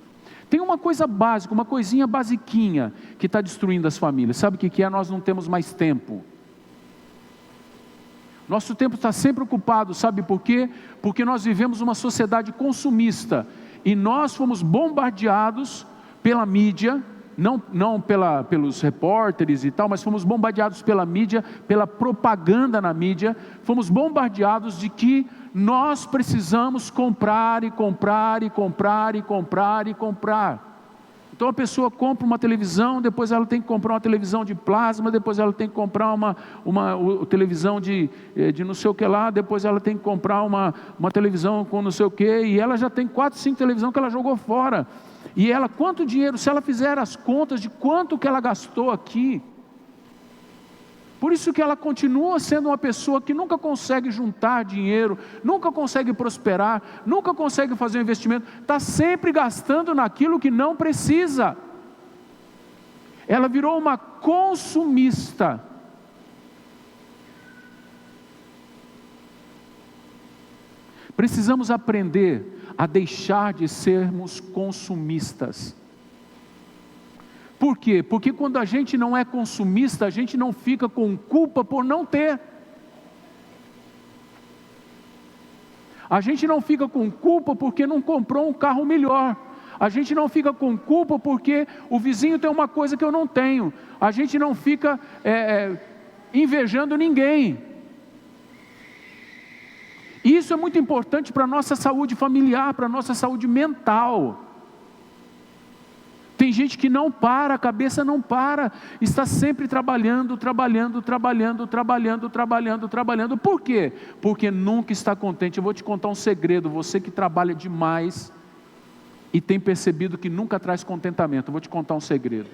Tem uma coisa básica, uma coisinha basiquinha, que está destruindo as famílias. Sabe o que é? Nós não temos mais tempo. Nosso tempo está sempre ocupado, sabe por quê? Porque nós vivemos uma sociedade consumista, e nós fomos bombardeados pela mídia, não pelos repórteres e tal, mas fomos bombardeados pela mídia, pela propaganda na mídia, fomos bombardeados de que nós precisamos comprar e comprar e comprar e comprar e comprar. Então a pessoa compra uma televisão, depois ela tem que comprar uma televisão de plasma, depois ela tem que comprar uma televisão de não sei o que lá, depois ela tem que comprar uma televisão com não sei o que, e ela já tem 4, 5 televisões que ela jogou fora. E ela, quanto dinheiro, se ela fizer as contas de quanto que ela gastou aqui, Por isso que ela continua sendo uma pessoa que nunca consegue juntar dinheiro, nunca consegue prosperar, nunca consegue fazer um investimento, está sempre gastando naquilo que não precisa. Ela virou uma consumista. Precisamos aprender a deixar de sermos consumistas. Por quê? Porque quando a gente não é consumista, a gente não fica com culpa por não ter. A gente não fica com culpa porque não comprou um carro melhor. A gente não fica com culpa porque o vizinho tem uma coisa que eu não tenho. A gente não fica invejando ninguém. Isso é muito importante para a nossa saúde familiar, para a nossa saúde mental. Tem gente que não para, a cabeça não para, está sempre trabalhando. Por quê? Porque nunca está contente. Eu vou te contar um segredo, você que trabalha demais e tem percebido que nunca traz contentamento, eu vou te contar um segredo.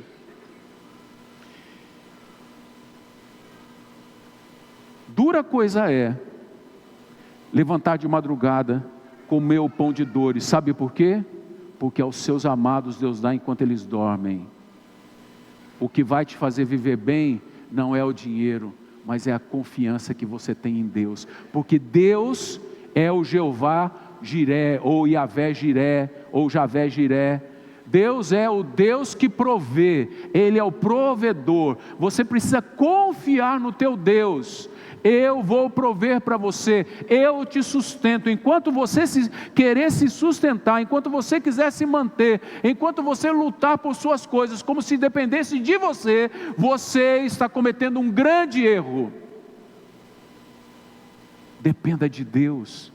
Dura coisa é levantar de madrugada, comer o pão de dores, sabe por quê? Porque aos seus amados Deus dá enquanto eles dormem. O que vai te fazer viver bem não é o dinheiro, mas é a confiança que você tem em Deus. Porque Deus é o Jeová Jiré, ou Yavé Jiré, ou Javé Jiré. Deus é o Deus que provê, Ele é o provedor. Você precisa confiar no teu Deus. Eu vou prover para você, eu te sustento. Enquanto você querer se sustentar, enquanto você quiser se manter, enquanto você lutar por suas coisas, como se dependesse de você, você está cometendo um grande erro. Dependa de Deus.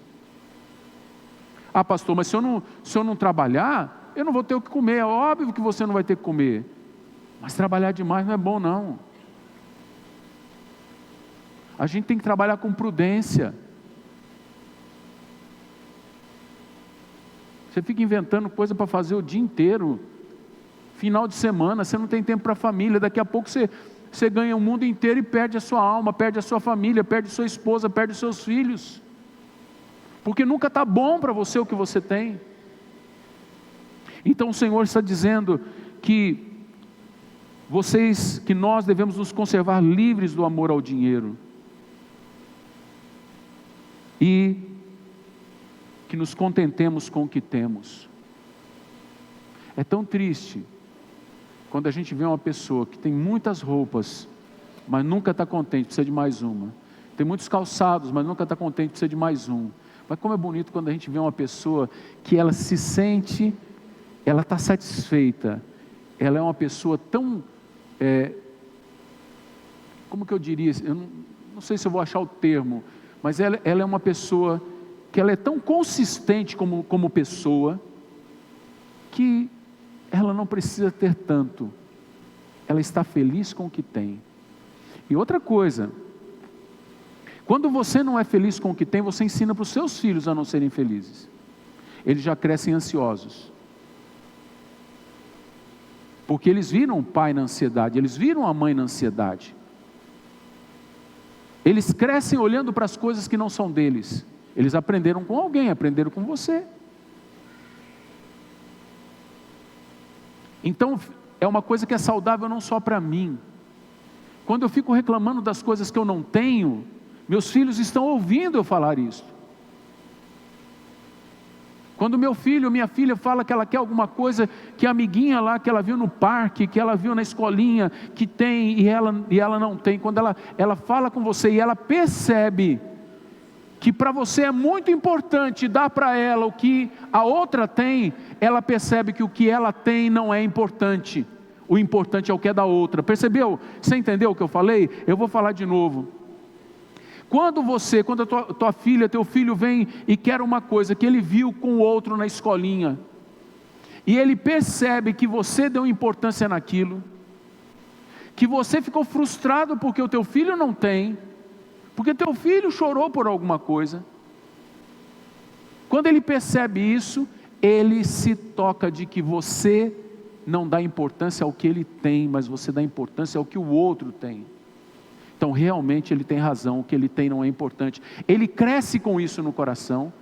Ah, pastor, mas se eu não trabalhar, eu não vou ter o que comer. É óbvio que você não vai ter o que comer, mas trabalhar demais não é bom não. A gente tem que trabalhar com prudência. Você fica inventando coisa para fazer o dia inteiro. Final de semana, você não tem tempo para a família. Daqui a pouco você ganha o mundo inteiro e perde a sua alma, perde a sua família, perde a sua esposa, perde os seus filhos. Porque nunca está bom para você o que você tem. Então o Senhor está dizendo que nós devemos nos conservar livres do amor ao dinheiro. E que nos contentemos com o que temos. É tão triste quando a gente vê uma pessoa que tem muitas roupas, mas nunca está contente, precisa de mais uma. Tem muitos calçados, mas nunca está contente, precisa de mais um. Mas como é bonito quando a gente vê uma pessoa que ela se sente, ela está satisfeita, ela é uma pessoa tão, como que eu diria, eu não sei se eu vou achar o termo, mas ela é uma pessoa que ela é tão consistente como pessoa, que ela não precisa ter tanto, ela está feliz com o que tem. E outra coisa, quando você não é feliz com o que tem, você ensina para os seus filhos a não serem felizes, eles já crescem ansiosos, porque eles viram o pai na ansiedade, eles viram a mãe na ansiedade. Eles crescem olhando para as coisas que não são deles. Eles aprenderam com alguém, aprenderam com você. Então, é uma coisa que é saudável não só para mim. Quando eu fico reclamando das coisas que eu não tenho, meus filhos estão ouvindo eu falar isso. Quando meu filho ou minha filha fala que ela quer alguma coisa que a amiguinha lá, que ela viu no parque, que ela viu na escolinha, que tem e ela não tem, quando ela fala com você e ela percebe que para você é muito importante dar para ela o que a outra tem, ela percebe que o que ela tem não é importante, o importante é o que é da outra. Percebeu? Você entendeu o que eu falei? Eu vou falar de novo. Quando a tua filha, teu filho vem e quer uma coisa que ele viu com o outro na escolinha, e ele percebe que você deu importância naquilo, que você ficou frustrado porque o teu filho não tem, porque teu filho chorou por alguma coisa, quando ele percebe isso, ele se toca de que você não dá importância ao que ele tem, mas você dá importância ao que o outro tem. Então então realmente ele tem razão, o que ele tem não é importante. Ele cresce com isso no coração,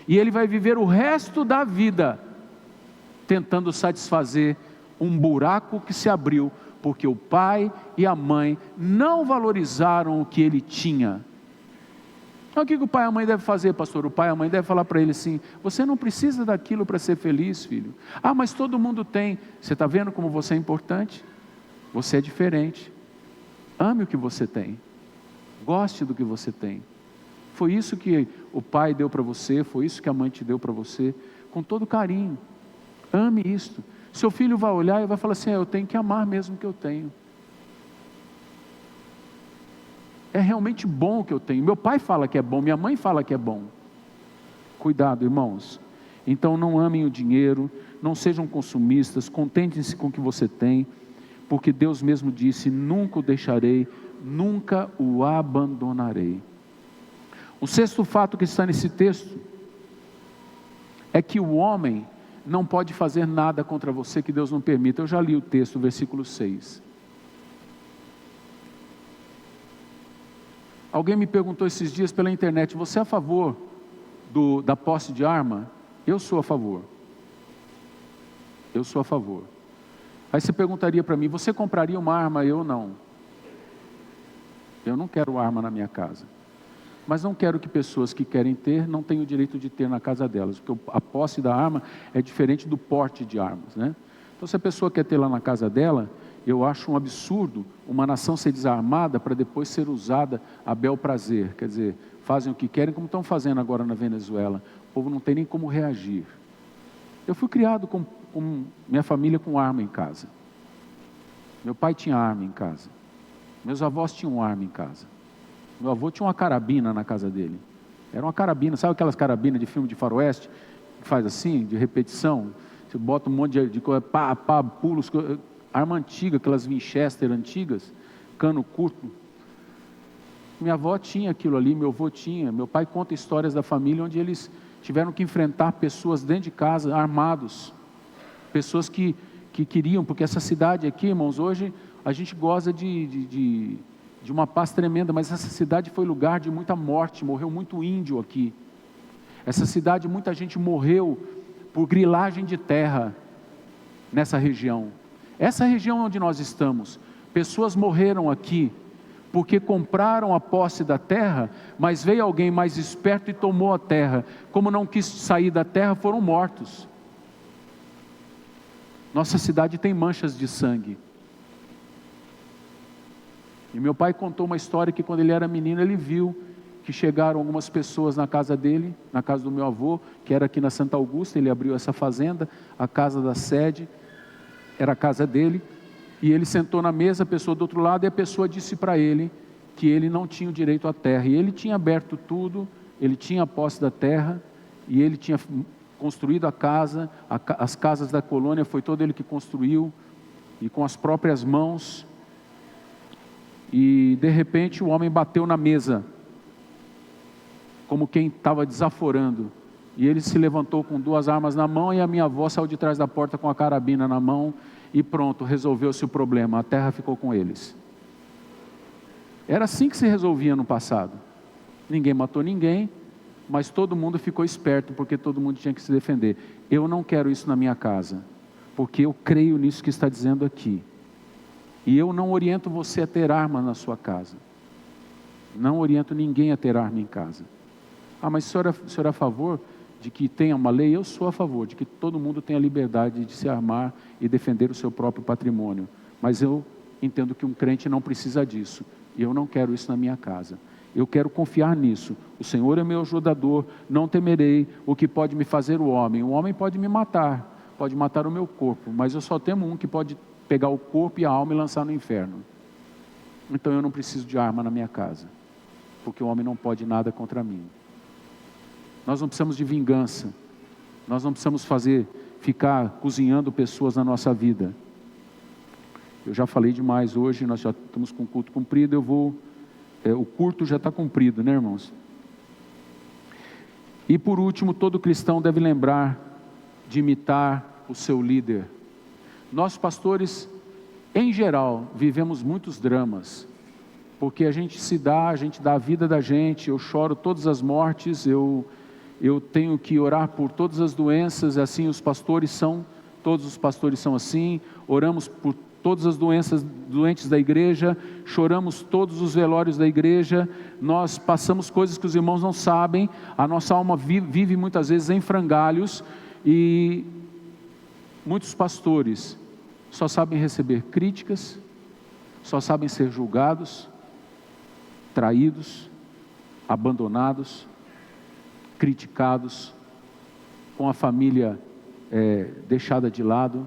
e ele vai viver o resto da vida tentando satisfazer um buraco que se abriu, porque o pai e a mãe não valorizaram o que ele tinha. Então o que o pai e a mãe devem fazer, pastor? O pai e a mãe devem falar para ele assim: você não precisa daquilo para ser feliz, filho. Ah, mas todo mundo tem. Você está vendo como você é importante? Você é diferente. Ame o que você tem. Goste do que você tem. Foi isso que o pai deu para você, foi isso que a mãe te deu para você, com todo carinho. Ame isto. Seu filho vai olhar e vai falar assim: eu tenho que amar mesmo o que eu tenho. É realmente bom o que eu tenho. Meu pai fala que é bom, minha mãe fala que é bom. Cuidado, irmãos. Então não amem o dinheiro, não sejam consumistas, contentem-se com o que você tem, porque Deus mesmo disse: nunca o deixarei, nunca o abandonarei. O sexto fato que está nesse texto é que o homem não pode fazer nada contra você que Deus não permita. Eu já li o texto, versículo 6. Alguém me perguntou esses dias pela internet: você é a favor da posse de arma? Eu sou a favor. Eu sou a favor. Aí você perguntaria para mim: você compraria uma arma? Eu não. Eu não quero arma na minha casa. Mas não quero que pessoas que querem ter não tenham o direito de ter na casa delas, porque a posse da arma é diferente do porte de armas, né? Então se a pessoa quer ter lá na casa dela, eu acho um absurdo uma nação ser desarmada para depois ser usada a bel prazer. Quer dizer, fazem o que querem, como estão fazendo agora na Venezuela. O povo não tem nem como reagir. Eu fui criado com minha família com arma em casa. Meu pai tinha arma em casa. Meus avós tinham arma em casa. Meu avô tinha uma carabina na casa dele. Era uma carabina, sabe aquelas carabinas de filme de faroeste? Que faz assim, de repetição. Você bota um monte de coisa, pulos, arma antiga, aquelas Winchester antigas, cano curto. Minha avó tinha aquilo ali, meu avô tinha. Meu pai conta histórias da família onde eles tiveram que enfrentar pessoas dentro de casa, armados. Pessoas que queriam, porque essa cidade aqui, irmãos, hoje a gente goza de uma paz tremenda, mas essa cidade foi lugar de muita morte, morreu muito índio aqui. Essa cidade, muita gente morreu por grilagem de terra nessa região. Essa região onde nós estamos, pessoas morreram aqui porque compraram a posse da terra, mas veio alguém mais esperto e tomou a terra. Como não quis sair da terra, foram mortos. Nossa cidade tem manchas de sangue. E meu pai contou uma história que quando ele era menino, ele viu que chegaram algumas pessoas na casa dele, na casa do meu avô, que era aqui na Santa Augusta. Ele abriu essa fazenda, a casa da sede, era a casa dele, e ele sentou na mesa, a pessoa do outro lado, e a pessoa disse para ele que ele não tinha o direito à terra, e ele tinha aberto tudo, ele tinha a posse da terra, e ele tinha construído a casa, as casas da colônia, foi todo ele que construiu, e com as próprias mãos. E de repente o homem bateu na mesa, como quem estava desaforando, e ele se levantou com duas armas na mão, e a minha avó saiu de trás da porta com a carabina na mão, e pronto, resolveu-se o problema, a terra ficou com eles. Era assim que se resolvia no passado. Ninguém matou ninguém, mas todo mundo ficou esperto, porque todo mundo tinha que se defender. Eu não quero isso na minha casa, porque eu creio nisso que está dizendo aqui. E eu não oriento você a ter arma na sua casa. Não oriento ninguém a ter arma em casa. Ah, mas o senhor é a favor de que tenha uma lei? Eu sou a favor de que todo mundo tenha liberdade de se armar e defender o seu próprio patrimônio. Mas eu entendo que um crente não precisa disso. E eu não quero isso na minha casa. Eu quero confiar nisso. O Senhor é meu ajudador, não temerei o que pode me fazer o homem. O homem pode me matar, pode matar o meu corpo, mas eu só temo um que pode pegar o corpo e a alma e lançar no inferno. Então eu não preciso de arma na minha casa, porque o homem não pode nada contra mim. Nós não precisamos de vingança, nós não precisamos ficar cozinhando pessoas na nossa vida. Eu já falei demais hoje, nós já estamos com o culto cumprido, o culto já está cumprido, né, irmãos? E por último, todo cristão deve lembrar de imitar o seu líder. Nós pastores, em geral, vivemos muitos dramas, porque a gente dá a vida da gente, eu choro todas as mortes, eu tenho que orar por todas as doenças, assim todos os pastores são assim, oramos por todas as doentes da igreja, choramos todos os velórios da igreja, nós passamos coisas que os irmãos não sabem, a nossa alma vive muitas vezes em frangalhos, e muitos pastores só sabem receber críticas, só sabem ser julgados, traídos, abandonados, criticados, com a família deixada de lado.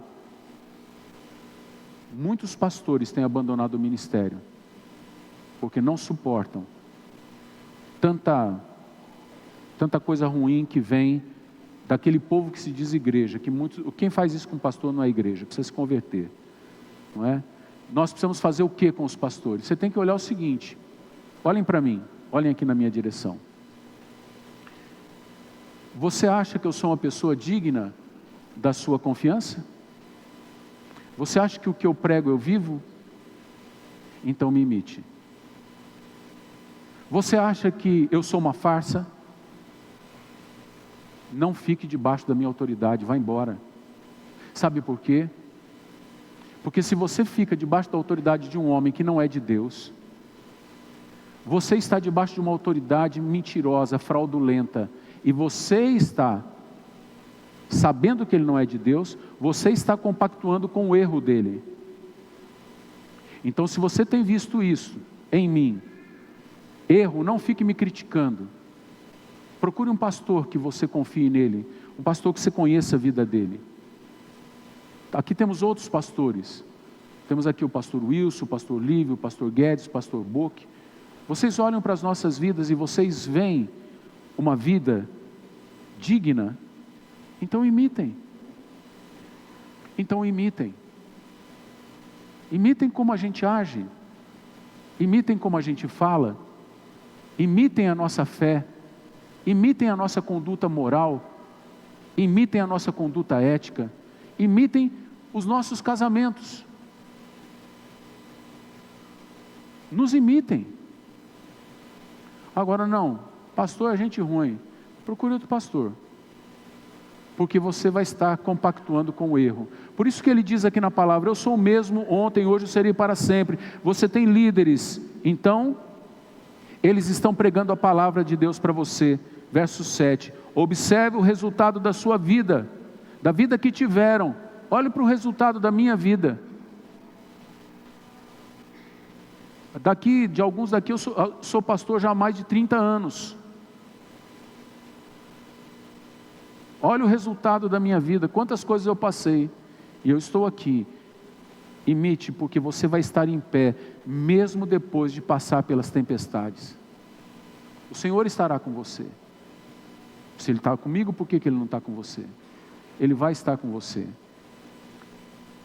Muitos pastores têm abandonado o ministério, porque não suportam tanta coisa ruim que vem daquele povo que se diz igreja, quem faz isso com o pastor não é igreja, precisa se converter, não é? Nós precisamos fazer o que com os pastores? Você tem que olhar o seguinte, olhem para mim, olhem aqui na minha direção. Você acha que eu sou uma pessoa digna da sua confiança? Você acha que o que eu prego eu vivo? Então me imite. Você acha que eu sou uma farsa? Não fique debaixo da minha autoridade, vá embora. Sabe por quê? Porque se você fica debaixo da autoridade de um homem que não é de Deus, você está debaixo de uma autoridade mentirosa, fraudulenta, e você está sabendo que ele não é de Deus, você está compactuando com o erro dele. Então, se você tem visto isso em mim, erro, não fique me criticando. Procure um pastor que você confie nele, um pastor que você conheça a vida dele. Aqui temos outros pastores, temos aqui o pastor Wilson, o pastor Lívio, o pastor Guedes, o pastor Boque. Vocês olham para as nossas vidas e vocês veem uma vida digna, então imitem. Então imitem. Imitem como a gente age, imitem como a gente fala, imitem a nossa fé, imitem a nossa conduta moral, imitem a nossa conduta ética, imitem os nossos casamentos. Nos imitem. Agora não, pastor é gente ruim, procure outro pastor, porque você vai estar compactuando com o erro. Por isso que ele diz aqui na palavra, eu sou o mesmo ontem, hoje eu serei para sempre. Você tem líderes, então eles estão pregando a palavra de Deus para você. Verso 7, observe o resultado da sua vida, da vida que tiveram. Olhe para o resultado da minha vida. De alguns daqui eu sou pastor já há mais de 30 anos. Olha o resultado da minha vida, quantas coisas eu passei, e eu estou aqui. Imite, porque você vai estar em pé, mesmo depois de passar pelas tempestades. O Senhor estará com você. Se Ele está comigo, por que Ele não está com você? Ele vai estar com você.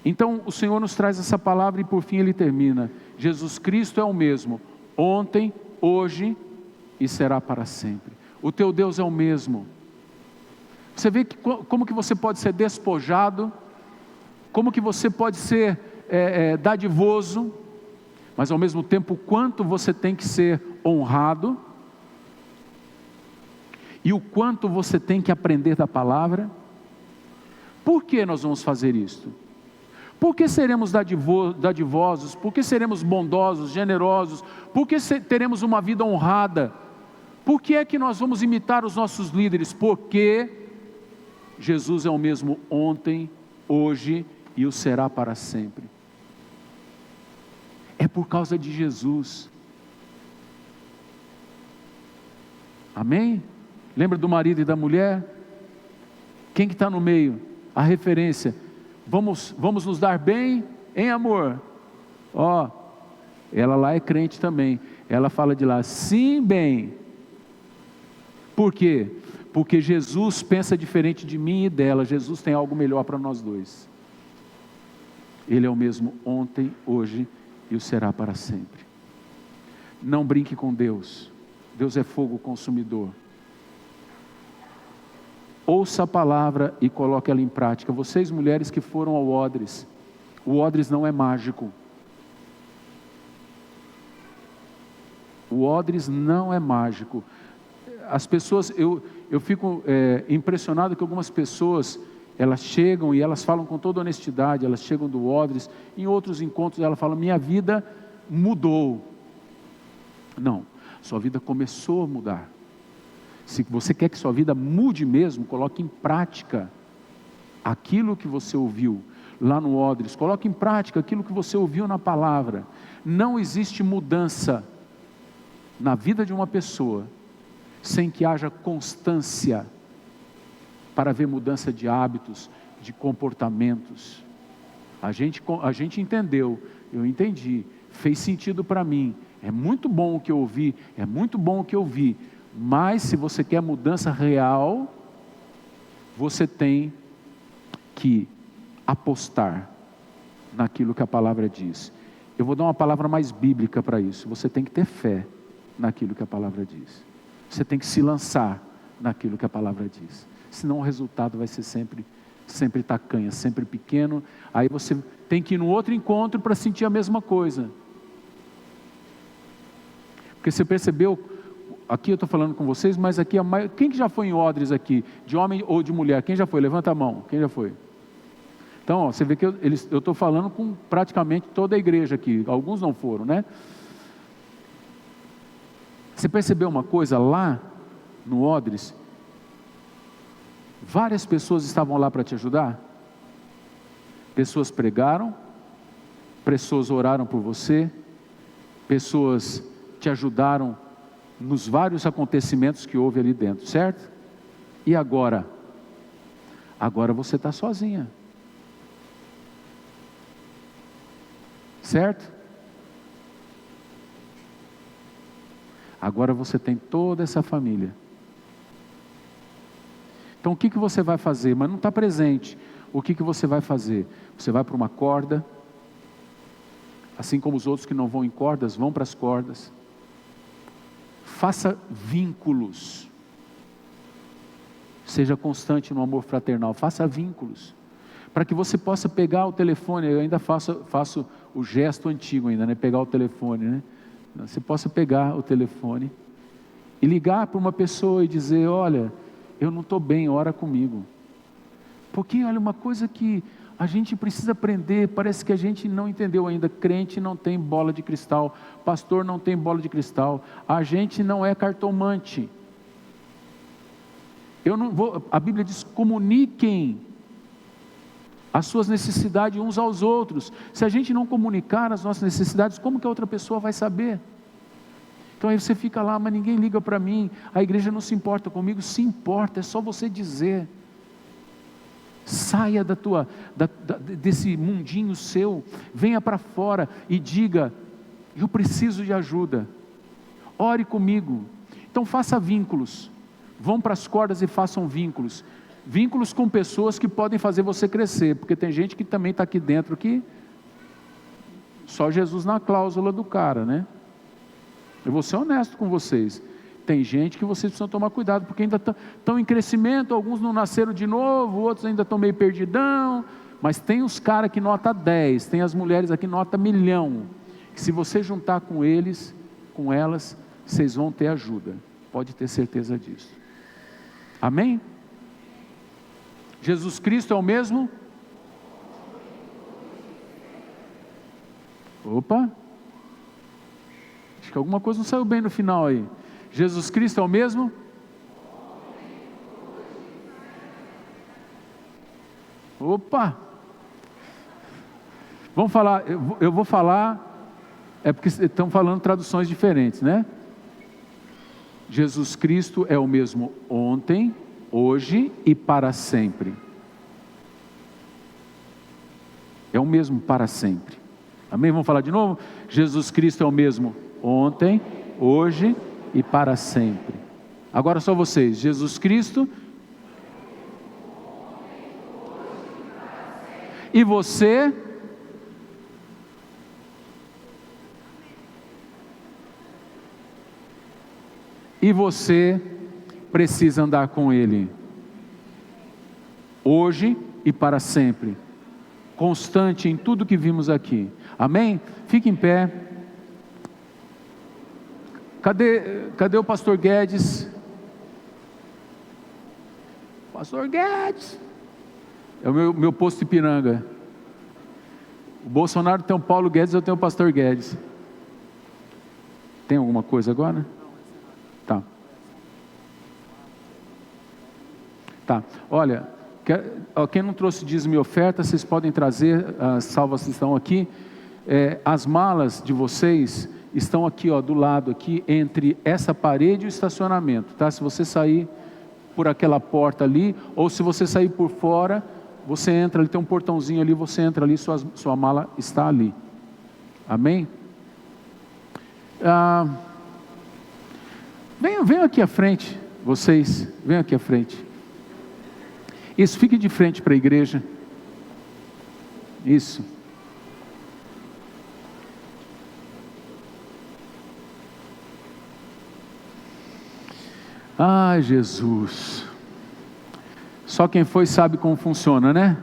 Então o Senhor nos traz essa palavra e por fim Ele termina. Jesus Cristo é o mesmo, ontem, hoje e será para sempre. O teu Deus é o mesmo. Você vê como que você pode ser despojado, como que você pode ser dadivoso, mas ao mesmo tempo quanto você tem que ser honrado, e o quanto você tem que aprender da palavra. Por que nós vamos fazer isto? Por que seremos dadivosos? Por que seremos bondosos, generosos? Por que teremos uma vida honrada? Por que é que nós vamos imitar os nossos líderes? Porque Jesus é o mesmo ontem, hoje e o será para sempre. É por causa de Jesus. Amém? Lembra do marido e da mulher? Quem que está no meio? A referência. Vamos nos dar bem em amor. Ela lá é crente também. Ela fala de lá, sim, bem. Por quê? Porque Jesus pensa diferente de mim e dela. Jesus tem algo melhor para nós dois. Ele é o mesmo ontem, hoje e o será para sempre. Não brinque com Deus. Deus é fogo consumidor. Ouça a palavra e coloque ela em prática. Vocês mulheres que foram ao odres, o odres não é mágico. O odres não é mágico. As pessoas, eu fico impressionado que algumas pessoas, elas chegam e elas falam com toda honestidade, elas chegam do odres, em outros encontros elas falam, minha vida mudou. Não, sua vida começou a mudar. Se você quer que sua vida mude mesmo, coloque em prática aquilo que você ouviu lá no odres, coloque em prática aquilo que você ouviu na palavra. Não existe mudança na vida de uma pessoa sem que haja constância para ver mudança de hábitos, de comportamentos. A gente entendeu, eu entendi, fez sentido para mim, é muito bom o que eu ouvi, é muito bom o que eu vi, mas se você quer mudança real, você tem que apostar naquilo que a palavra diz. Eu vou dar uma palavra mais bíblica para isso. Você tem que ter fé naquilo que a palavra diz. Você tem que se lançar naquilo que a palavra diz. Senão o resultado vai ser sempre tacanha, sempre pequeno. Aí você tem que ir no outro encontro para sentir a mesma coisa. Porque você percebeu, aqui eu estou falando com vocês, mas aqui quem que já foi em odres aqui? De homem ou de mulher? Quem já foi? Levanta a mão. Quem já foi? Então, ó, você vê que eu estou falando com praticamente toda a igreja aqui. Alguns não foram, né? Você percebeu uma coisa lá no odres? Várias pessoas estavam lá para te ajudar. Pessoas pregaram, pessoas oraram por você, pessoas te ajudaram nos vários acontecimentos que houve ali dentro, certo? E agora? Agora você está sozinha. Certo? Agora você tem toda essa família. Então o que você vai fazer? Mas não está presente. O que você vai fazer? Você vai para uma corda, assim como os outros que não vão em cordas, vão para as cordas. Faça vínculos. Seja constante no amor fraternal. Faça vínculos. Para que você possa pegar o telefone. Eu ainda faço o gesto antigo ainda, né? Pegar o telefone, né? Você possa pegar o telefone e ligar para uma pessoa e dizer, olha, eu não estou bem, ora comigo. Porque olha, uma coisa que a gente precisa aprender, parece que a gente não entendeu ainda, crente não tem bola de cristal, pastor não tem bola de cristal, a gente não é cartomante. A Bíblia diz, comuniquem as suas necessidades uns aos outros. Se a gente não comunicar as nossas necessidades, como que a outra pessoa vai saber? Então aí você fica lá, mas ninguém liga para mim, a igreja não se importa comigo. Se importa, é só você dizer. Saia desse mundinho seu, venha para fora e diga, eu preciso de ajuda, ore comigo. Então faça vínculos, vão para as cordas e façam vínculos. Vínculos com pessoas que podem fazer você crescer, porque tem gente que também está aqui dentro que só Jesus na cláusula do cara, né? Eu vou ser honesto com vocês, tem gente que vocês precisam tomar cuidado, porque ainda estão em crescimento, alguns não nasceram de novo, outros ainda estão meio perdidão, mas tem os caras que nota 10, tem as mulheres aqui nota 1.000.000, que se você juntar com eles, com elas, vocês vão ter ajuda, pode ter certeza disso. Amém? Jesus Cristo é o mesmo? Opa! Acho que alguma coisa não saiu bem no final aí. Jesus Cristo é o mesmo? Opa! Vamos falar, eu vou falar, é porque estão falando traduções diferentes, né? Jesus Cristo é o mesmo ontem, hoje e para sempre. É o mesmo para sempre. Amém? Vamos falar de novo? Jesus Cristo é o mesmo ontem, hoje e para sempre. Agora só vocês. Jesus Cristo. E você. E você precisa andar com Ele. Hoje e para sempre. Constante em tudo que vimos aqui. Amém? Fique em pé. Cadê o pastor Guedes? Pastor Guedes. É o meu posto Ipiranga. O Bolsonaro tem o Paulo Guedes, eu tenho o pastor Guedes. Tem alguma coisa agora? Tá. Olha, quem não trouxe dízimo e oferta, vocês podem trazer, as salvas estão aqui. As malas de vocês estão aqui, ó, do lado aqui, entre essa parede e o estacionamento, tá? Se você sair por aquela porta ali, ou se você sair por fora, você entra ali, tem um portãozinho ali, você entra ali, sua mala está ali. Amém? Venham aqui à frente, vocês, venham aqui à frente. Isso, fique de frente para a igreja. Isso. Ai, Jesus. Só quem foi sabe como funciona, né?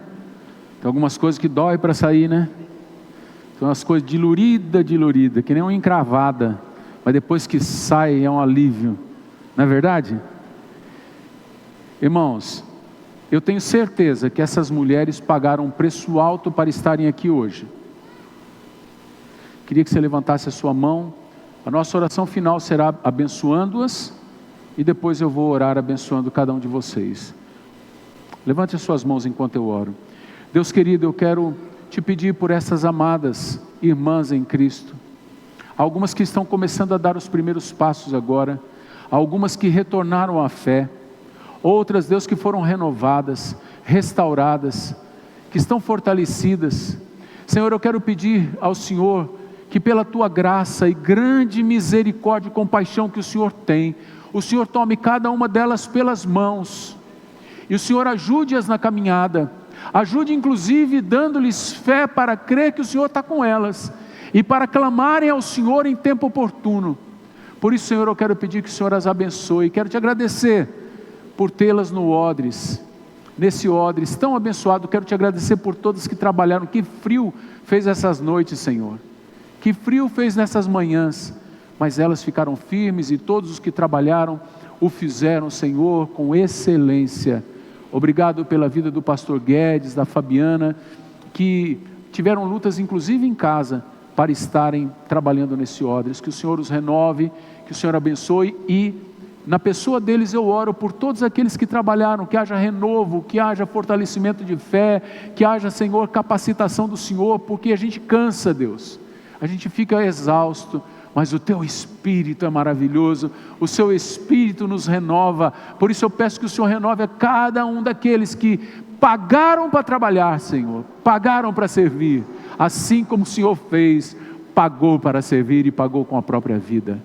Tem algumas coisas que dói para sair, né? Tem umas coisas dilurida, que nem uma encravada, mas depois que sai é um alívio. Não é verdade? Irmãos, eu tenho certeza que essas mulheres pagaram um preço alto para estarem aqui hoje. Queria que você levantasse a sua mão. A nossa oração final será abençoando-as, e depois eu vou orar abençoando cada um de vocês. Levante as suas mãos enquanto eu oro. Deus querido, eu quero te pedir por essas amadas irmãs em Cristo. Algumas que estão começando a dar os primeiros passos agora. Algumas que retornaram à fé. Outras, Deus, que foram renovadas, restauradas, que estão fortalecidas. Senhor, eu quero pedir ao Senhor que pela Tua graça e grande misericórdia e compaixão que o Senhor tem, o Senhor tome cada uma delas pelas mãos, e o Senhor ajude-as na caminhada, ajude inclusive dando-lhes fé para crer que o Senhor está com elas, e para clamarem ao Senhor em tempo oportuno. Por isso, Senhor, eu quero pedir que o Senhor as abençoe, quero te agradecer por tê-las no odres, nesse odres tão abençoado. Quero te agradecer por todas que trabalharam. Que frio fez essas noites, Senhor, que frio fez nessas manhãs, mas elas ficaram firmes, e todos os que trabalharam o fizeram, Senhor, com excelência. Obrigado pela vida do pastor Guedes, da Fabiana, que tiveram lutas inclusive em casa, para estarem trabalhando nesse odres. Que o Senhor os renove, que o Senhor abençoe, e na pessoa deles eu oro por todos aqueles que trabalharam, que haja renovo, que haja fortalecimento de fé, que haja, Senhor, capacitação do Senhor, porque a gente cansa, Deus, a gente fica exausto, mas o Teu Espírito é maravilhoso, o Seu Espírito nos renova. Por isso eu peço que o Senhor renove a cada um daqueles que pagaram para trabalhar, Senhor, pagaram para servir, assim como o Senhor fez, pagou para servir e pagou com a própria vida.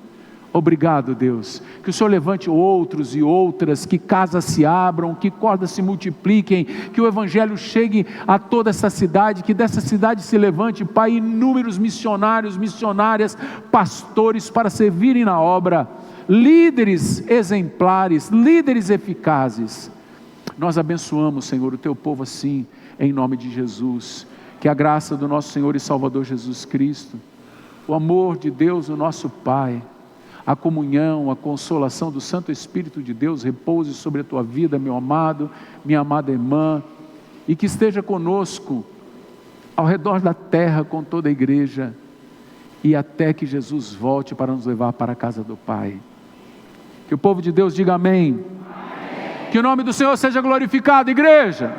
Obrigado, Deus, que o Senhor levante outros e outras, que casas se abram, que cordas se multipliquem, que o Evangelho chegue a toda essa cidade, que dessa cidade se levante, Pai, inúmeros missionários, missionárias, pastores para servirem na obra, líderes exemplares, líderes eficazes. Nós abençoamos, Senhor, o Teu povo assim, em nome de Jesus. Que a graça do nosso Senhor e Salvador Jesus Cristo, o amor de Deus, o nosso Pai, a comunhão, a consolação do Santo Espírito de Deus repouse sobre a tua vida, meu amado, minha amada irmã, e que esteja conosco ao redor da terra com toda a igreja, e até que Jesus volte para nos levar para a casa do Pai. Que o povo de Deus diga amém. Amém. Que o nome do Senhor seja glorificado, igreja.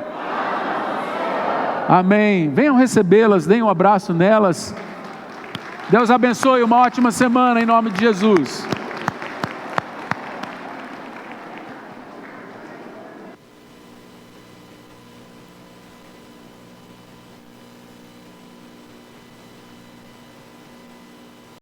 Amém. Venham recebê-las, deem um abraço nelas. Deus abençoe, uma ótima semana em nome de Jesus.